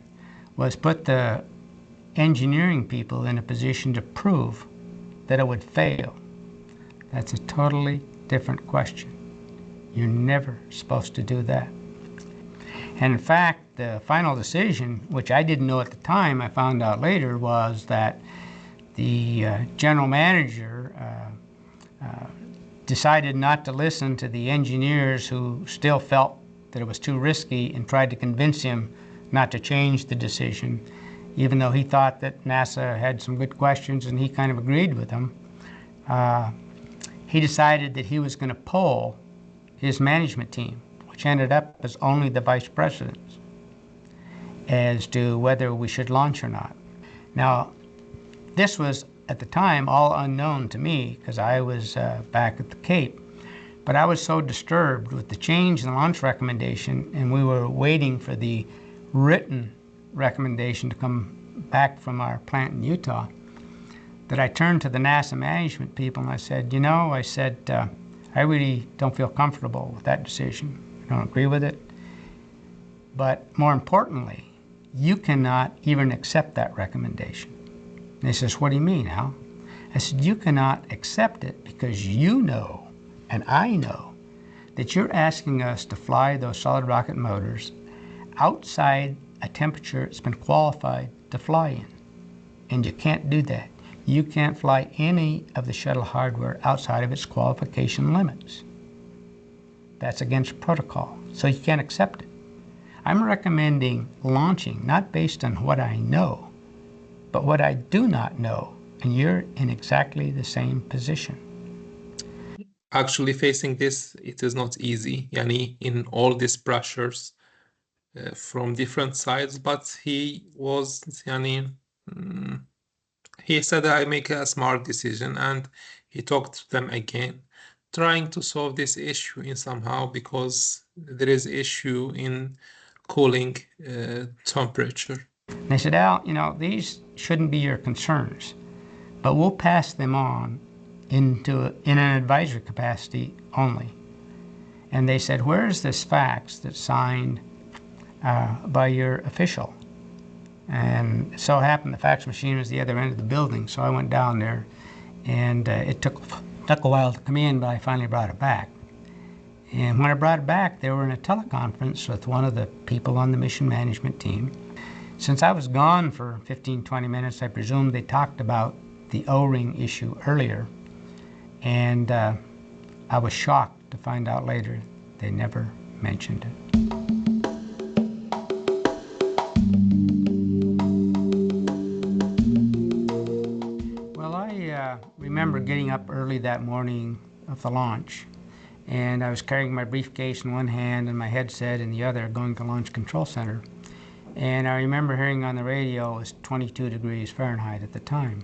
was put the engineering people in a position to prove that it would fail. That's a totally different question. You're never supposed to do that. And in fact, the final decision, which I didn't know at the time, I found out later, was that the general manager decided not to listen to the engineers who still felt that it was too risky and tried to convince him not to change the decision, even though he thought that NASA had some good questions and he kind of agreed with them. He decided that he was going to poll his management team, which ended up as only the vice presidents, as to whether we should launch or not. Now, this was at the time all unknown to me because I was back at the Cape. But I was so disturbed with the change in the launch recommendation, and we were waiting for the written recommendation to come back from our plant in Utah, that I turned to the NASA management people and I said, you know, I really don't feel comfortable with that decision. I don't agree with it. But more importantly, you cannot even accept that recommendation. And they says, what do you mean, Al? I said, you cannot accept it because you know, and I know, that you're asking us to fly those solid rocket motors outside a temperature it's been qualified to fly in. And you can't do that. You can't fly any of the shuttle hardware outside of its qualification limits. That's against protocol, so you can't accept it. I'm recommending launching not based on what I know, but what I do not know, and you're in exactly the same position. Actually, facing this, it is not easy, yani, in all these pressures from different sides, but he was, yani, he said, I make a smart decision, and he talked to them again, trying to solve this issue in somehow, because there is issue in cooling temperature. They said, Al, you know, these shouldn't be your concerns, but we'll pass them on in an advisory capacity only. And they said, where is this fax that's signed by your official? And it so happened the fax machine was the other end of the building, so I went down there, and it took a while to come in, but I finally brought it back. And when I brought it back, they were in a teleconference with one of the people on the mission management team. Since I was gone for 15-20 minutes, I presume they talked about the O-ring issue earlier, and I was shocked to find out later they never mentioned it. Well, I remember getting up early that morning of the launch, and I was carrying my briefcase in one hand and my headset in the other, going to Launch Control Center. And I remember hearing on the radio it was 22 degrees Fahrenheit at the time.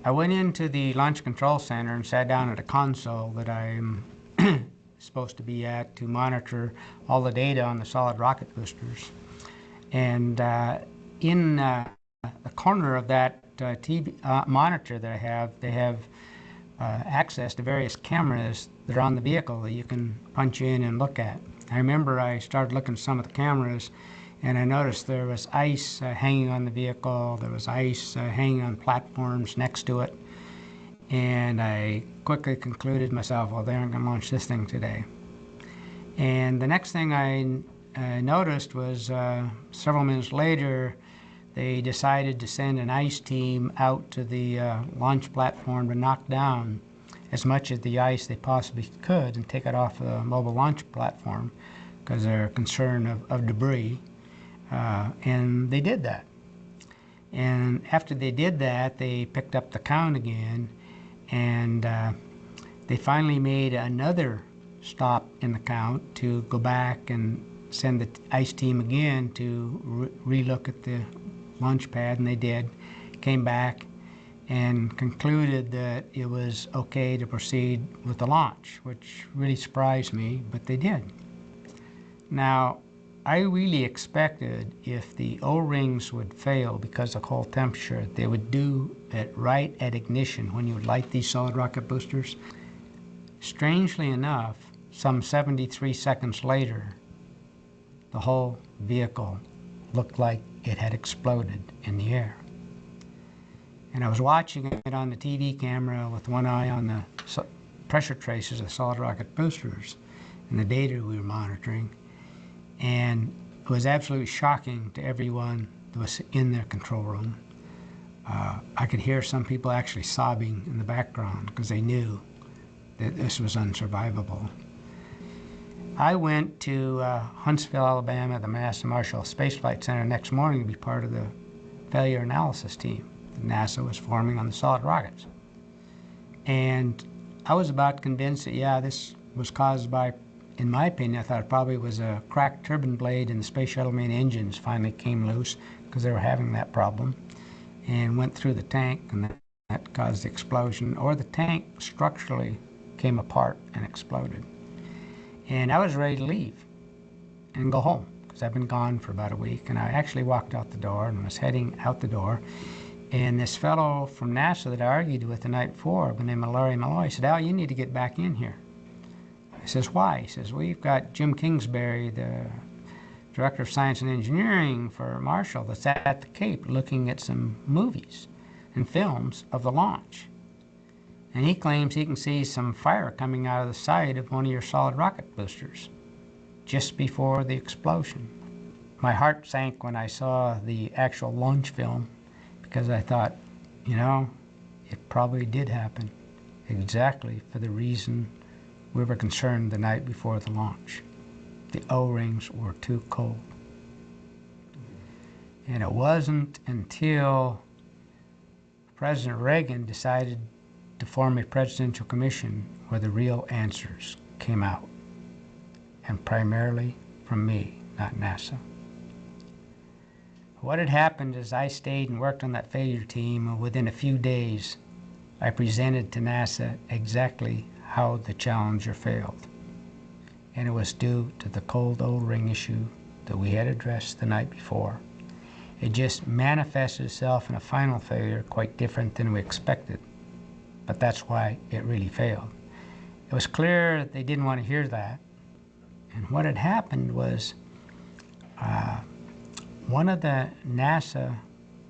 I went into the Launch Control Center and sat down at a console that I'm supposed to be at to monitor all the data on the solid rocket boosters. And in the corner of that TV monitor that I have, they have access to various cameras that are on the vehicle that you can punch in and look at. I remember I started looking at some of the cameras, and I noticed there was ice hanging on the vehicle, there was ice hanging on platforms next to it, and I quickly concluded myself, well, they aren't going to launch this thing today. And the next thing I noticed was several minutes later, they decided to send an ice team out to the launch platform to knock down as much of the ice they possibly could and take it off the mobile launch platform because they're concerned of debris. And they did that. And after they did that, they picked up the count again, and they finally made another stop in the count to go back and send the ICE team again to re-look at the launch pad, and they did. Came back and concluded that it was okay to proceed with the launch, which really surprised me, but they did. Now, I really expected if the O-rings would fail because of cold temperature, they would do it right at ignition when you light these solid rocket boosters. Strangely enough, some 73 seconds later, the whole vehicle looked like it had exploded in the air. And I was watching it on the TV camera with one eye on the pressure traces of solid rocket boosters and the data we were monitoring. And it was absolutely shocking to everyone that was in their control room. I could hear some people actually sobbing in the background because they knew that this was unsurvivable. I went to Huntsville, Alabama, the Madison Marshall Space Flight Center next morning to be part of the failure analysis team that NASA was forming on the solid rockets. And I was about convinced that, yeah, this was caused by, in my opinion, I thought it probably was a cracked turbine blade in the space shuttle main engines finally came loose because they were having that problem and went through the tank, and that caused the explosion, or the tank structurally came apart and exploded. And I was ready to leave and go home because I've been gone for about a week. And I actually walked out the door and was heading out the door. And this fellow from NASA that I argued with the night before, by the name of Larry Malloy, said, "Al, you need to get back in here." I says, "Why?" He says, "We've got Jim Kingsbury, the Director of Science and Engineering for Marshall, that's at the Cape looking at some movies and films of the launch. And he claims he can see some fire coming out of the side of one of your solid rocket boosters just before the explosion." My heart sank when I saw the actual launch film because I thought, you know, it probably did happen exactly for the reason we were concerned the night before the launch. The O-rings were too cold. And it wasn't until President Reagan decided to form a presidential commission where the real answers came out, and primarily from me, not NASA. What had happened is I stayed and worked on that failure team, and within a few days I presented to NASA exactly how the Challenger failed. And it was due to the cold O-ring issue that we had addressed the night before. It just manifested itself in a final failure quite different than we expected. But that's why it really failed. It was clear that they didn't want to hear that. And what had happened was one of the NASA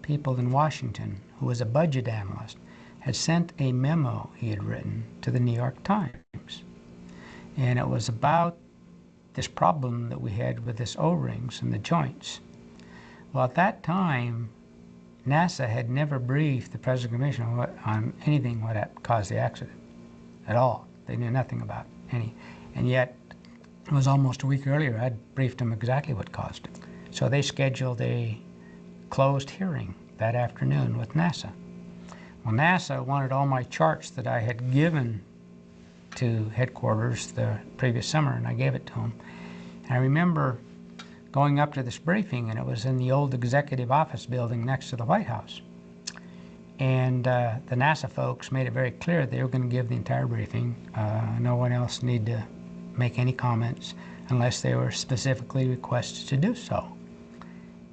people in Washington, who was a budget analyst, had sent a memo he had written to the New York Times. And it was about this problem that we had with this O-rings and the joints. Well, at that time, NASA had never briefed the Presidential Commission on anything that caused the accident at all. They knew nothing about any. And yet, it was almost a week earlier, I'd briefed them exactly what caused it. So they scheduled a closed hearing that afternoon with NASA. Well, NASA wanted all my charts that I had given to headquarters the previous summer, and I gave it to them. And I remember going up to this briefing, and it was in the old executive office building next to the White House. And the NASA folks made it very clear they were going to give the entire briefing. No one else needed to make any comments unless they were specifically requested to do so.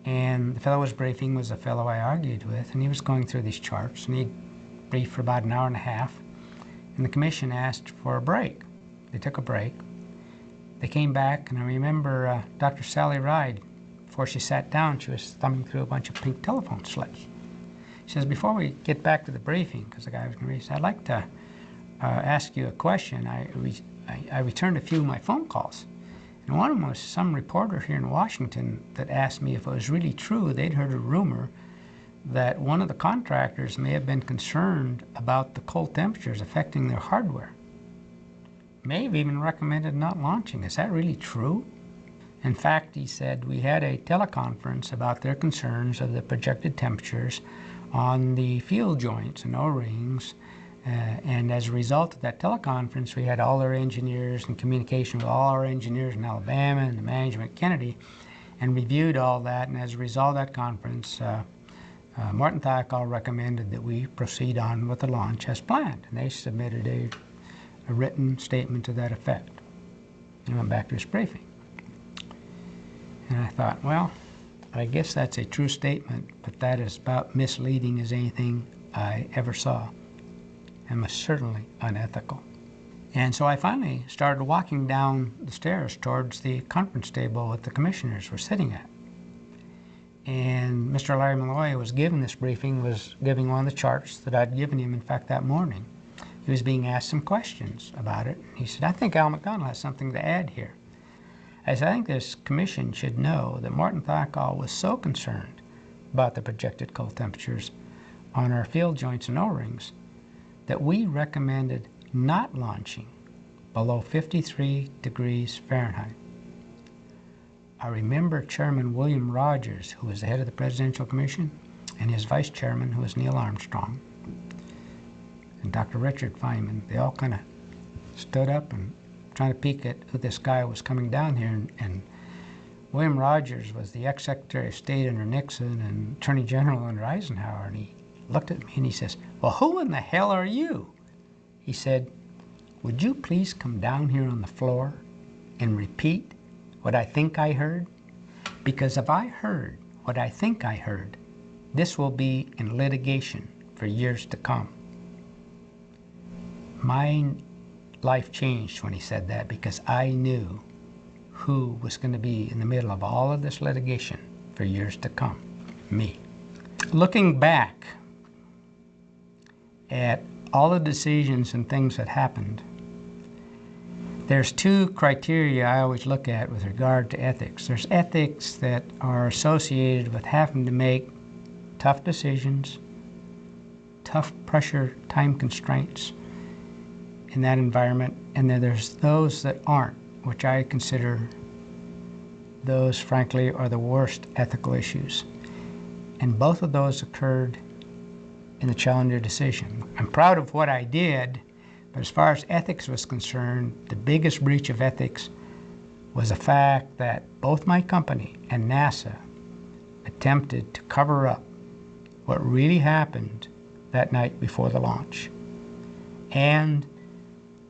And the fellow who was briefing was a fellow I argued with, and he was going through these charts, and he briefed for about an hour and a half. And the commission asked for a break. They took a break. They came back, and I remember Dr. Sally Ride, before she sat down, she was thumbing through a bunch of pink telephone slips. She says, "Before we get back to the briefing," because the guy was going to read, "I'd like to ask you a question. I returned a few of my phone calls. And one of them was some reporter here in Washington that asked me if it was really true they'd heard a rumor that one of the contractors may have been concerned about the cold temperatures affecting their hardware. May have even recommended not launching. Is that really true?" In fact, he said, we had a teleconference about their concerns of the projected temperatures on the field joints and O-rings. And as a result of that teleconference, we had all our engineers in communication with all our engineers in Alabama and the management at Kennedy, and reviewed all that. And as a result of that conference, Martin Thiokol recommended that we proceed on with the launch as planned. And they submitted a written statement to that effect. And went back to his briefing. And I thought, well, I guess that's a true statement, but that is about misleading as anything I ever saw, and was certainly unethical. And so I finally started walking down the stairs towards the conference table that the commissioners were sitting at. And Mr. Larry Malloy was giving this briefing, was giving one of the charts that I'd given him, in fact, that morning. He was being asked some questions about it. He said, I think Al McDonald has something to add here. I said, I think this commission should know that Martin Thiokol was so concerned about the projected cold temperatures on our field joints and O-rings that we recommended not launching below 53 degrees Fahrenheit. I remember Chairman William Rogers, who was the head of the Presidential Commission, and his vice chairman, who was Neil Armstrong, and Dr. Richard Feynman. They all kind of stood up and trying to peek at who this guy was coming down here. And William Rogers was the ex-Secretary of State under Nixon and Attorney General under Eisenhower. And he looked at me and he says, well, who in the hell are you? He said, would you please come down here on the floor and repeat what I think I heard? Because if I heard what I think I heard, this will be in litigation for years to come. My life changed when he said that, because I knew who was going to be in the middle of all of this litigation for years to come. Me. Looking back at all the decisions and things that happened, there's two criteria I always look at with regard to ethics. There's ethics that are associated with having to make tough decisions, tough pressure, time constraints in that environment, and then there's those that aren't, which I consider those, frankly, are the worst ethical issues. And both of those occurred in the Challenger decision. I'm proud of what I did, but as far as ethics was concerned, the biggest breach of ethics was the fact that both my company and NASA attempted to cover up what really happened that night before the launch. And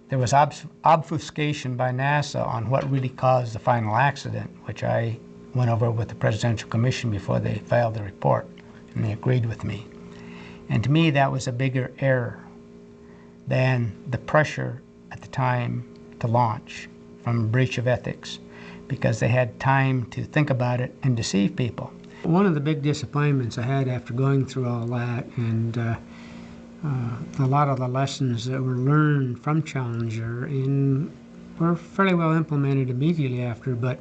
there was obfuscation by NASA on what really caused the final accident, which I went over with the Presidential Commission before they filed the report, and they agreed with me. And to me, that was a bigger error than the pressure at the time to launch from a breach of ethics, because they had time to think about it and deceive people. One of the big disappointments I had after going through all that, and a lot of the lessons that were learned from Challenger were fairly well implemented immediately after, but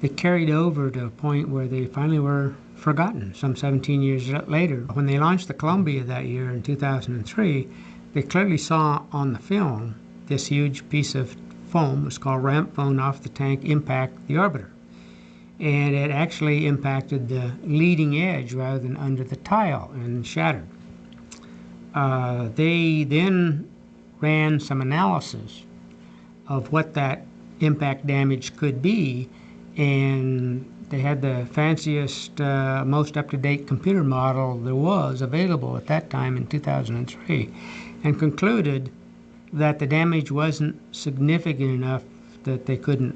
they carried over to a point where they finally were forgotten some 17 years later. When they launched the Columbia that year in 2003, they clearly saw on the film this huge piece of foam, it was called ramp foam, off the tank impact the orbiter. And it actually impacted the leading edge rather than under the tile and shattered. They then ran some analysis of what that impact damage could be, and they had the fanciest, most up-to-date computer model there was available at that time in 2003, and concluded that the damage wasn't significant enough that they couldn't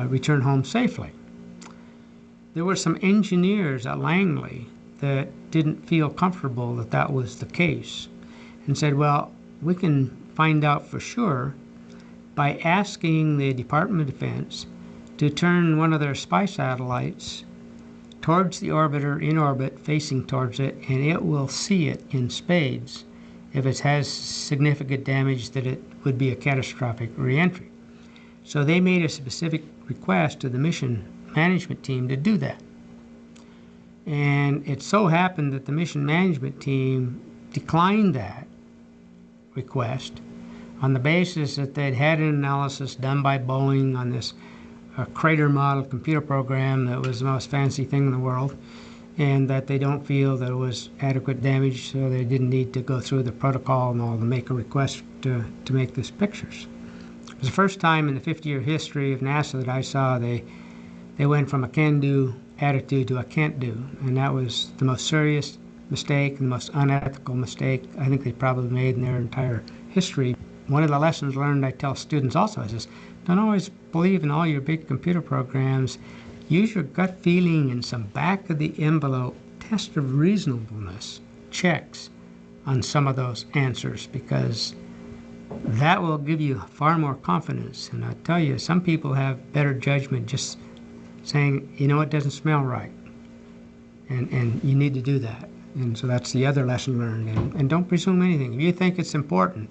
return home safely. There were some engineers at Langley that didn't feel comfortable that that was the case, and said, well, we can find out for sure by asking the Department of Defense to turn one of their spy satellites towards the orbiter in orbit, facing towards it, and it will see it in spades if it has significant damage that it would be a catastrophic reentry. So they made a specific request to the mission management team to do that. And it so happened that the mission management team declined that request on the basis that they'd had an analysis done by Boeing on this a crater model computer program that was the most fancy thing in the world, and that they don't feel that it was adequate damage, so they didn't need to go through the protocol and all to make a request to make these pictures. It was the first time in the 50-year history of NASA that I saw they went from a can-do attitude to a can't-do, and that was the most serious mistake, the most unethical mistake I think they probably made in their entire history. One of the lessons learned I tell students also is this: don't always believe in all your big computer programs. Use your gut feeling and some back of the envelope test of reasonableness checks on some of those answers, because that will give you far more confidence. And I tell you, some people have better judgment just saying, you know, it doesn't smell right, and you need to do that. And so that's the other lesson learned. And don't presume anything. If you think it's important,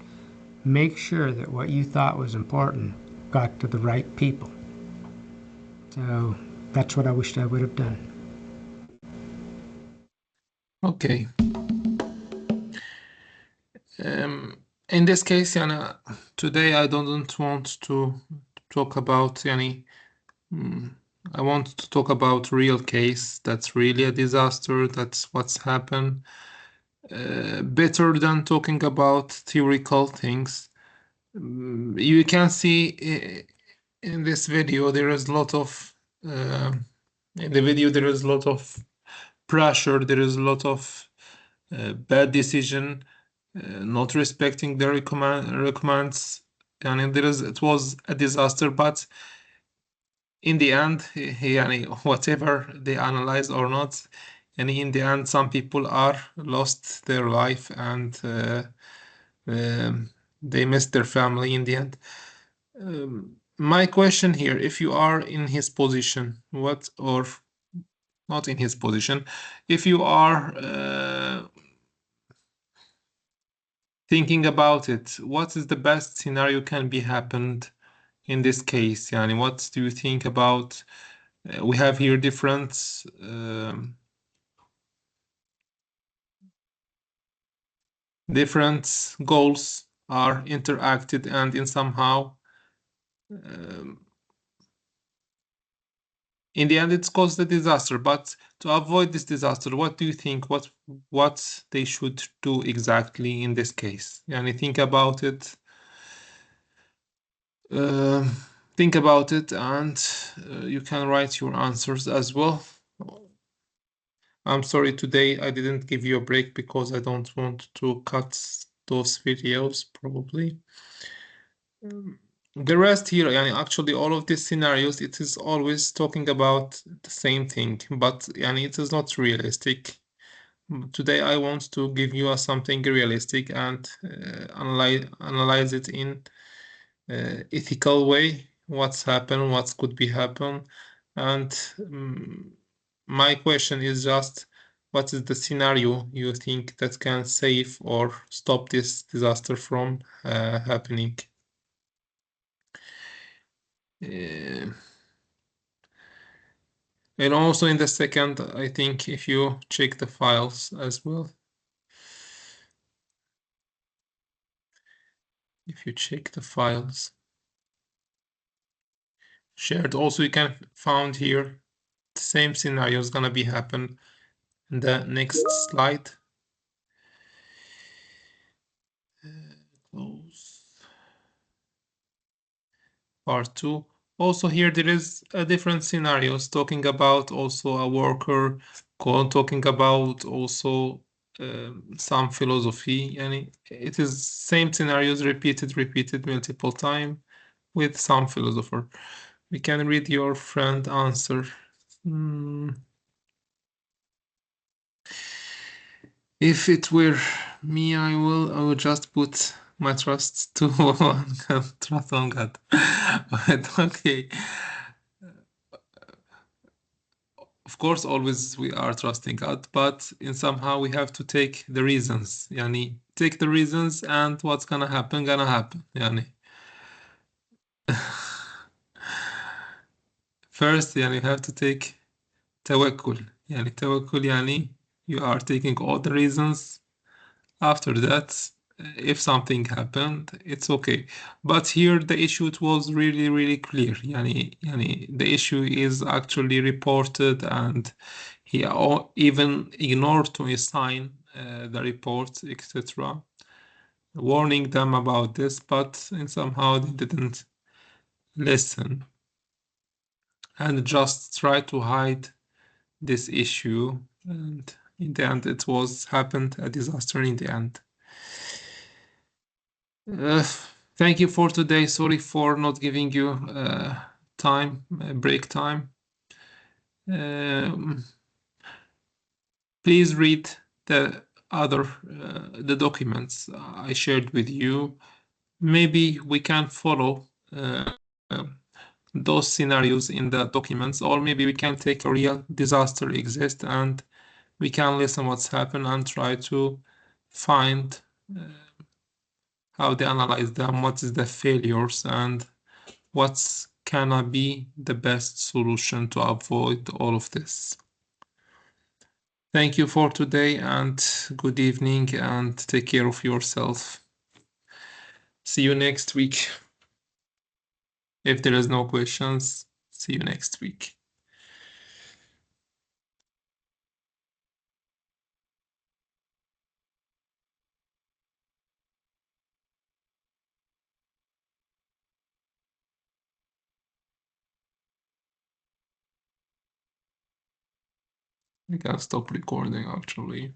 make sure that what you thought was important got to the right people. So that's what I wished I would have done. Okay. In this case, Yana, today I don't want to talk about any. I want to talk about real case that's really a disaster. That's what's happened. Better than talking about theoretical things. You can see in this video there is a lot of in the video there is a lot of pressure. There is a lot of bad decision, not respecting the recommends, and it was a disaster. But in the end, whatever they analyze or not, and in the end, some people are lost their life, and they missed their family in the end. My question here: if you are in his position, or not in his position, if you are thinking about it, what is the best scenario can be happened in this case? Yani, what do you think about? We have here different goals are interacted, and in somehow in the end it's caused a disaster. But to avoid this disaster, what do you think what they should do exactly in this case? Yani, think about it. Think about it, and you can write your answers as well. I'm sorry today I didn't give you a break because I don't want to cut those videos probably. The rest here, actually all of these scenarios, it is always talking about the same thing, but it is not realistic. Today I want to give you something realistic and analyze it in ethical way, what's happened, what could be happen. And my question is just, what is the scenario you think that can save or stop this disaster from happening? And also in the second, I think if you check the files as well, if you check the files shared, also you can found here the same scenario is gonna be happen in the next slide. Close. Part 2. Also here there is a different scenarios talking about also a worker, talking about also some philosophy, and it is same scenarios repeated multiple time with some philosopher. We can read your friend answer. If it were me, I would just put my trust to trust on God. But okay. Of course, always we are trusting God, but in somehow we have to take the reasons. Yani, take the reasons, and what's gonna happen. Yani. First, you have to take tawakkul. Yani tawakkul, you are taking all the reasons. After that, if something happened, it's okay. But here the issue, it was really, really clear. Yani the issue is actually reported, and he even ignored to assign the report, etc., warning them about this, but somehow they didn't listen and just try to hide this issue. And in the end, it was happened a disaster in the end. Thank you for today. Sorry for not giving you break time. Please read the other the documents I shared with you. Maybe we can follow those scenarios in the documents, or maybe we can take a real disaster exist and we can listen what's happened and try to find how they analyze them, what is the failures, and what's gonna be the best solution to avoid all of this. Thank you for today, and good evening, and take care of yourself. See you next week. If there is no questions, see you next week. I can stop recording actually.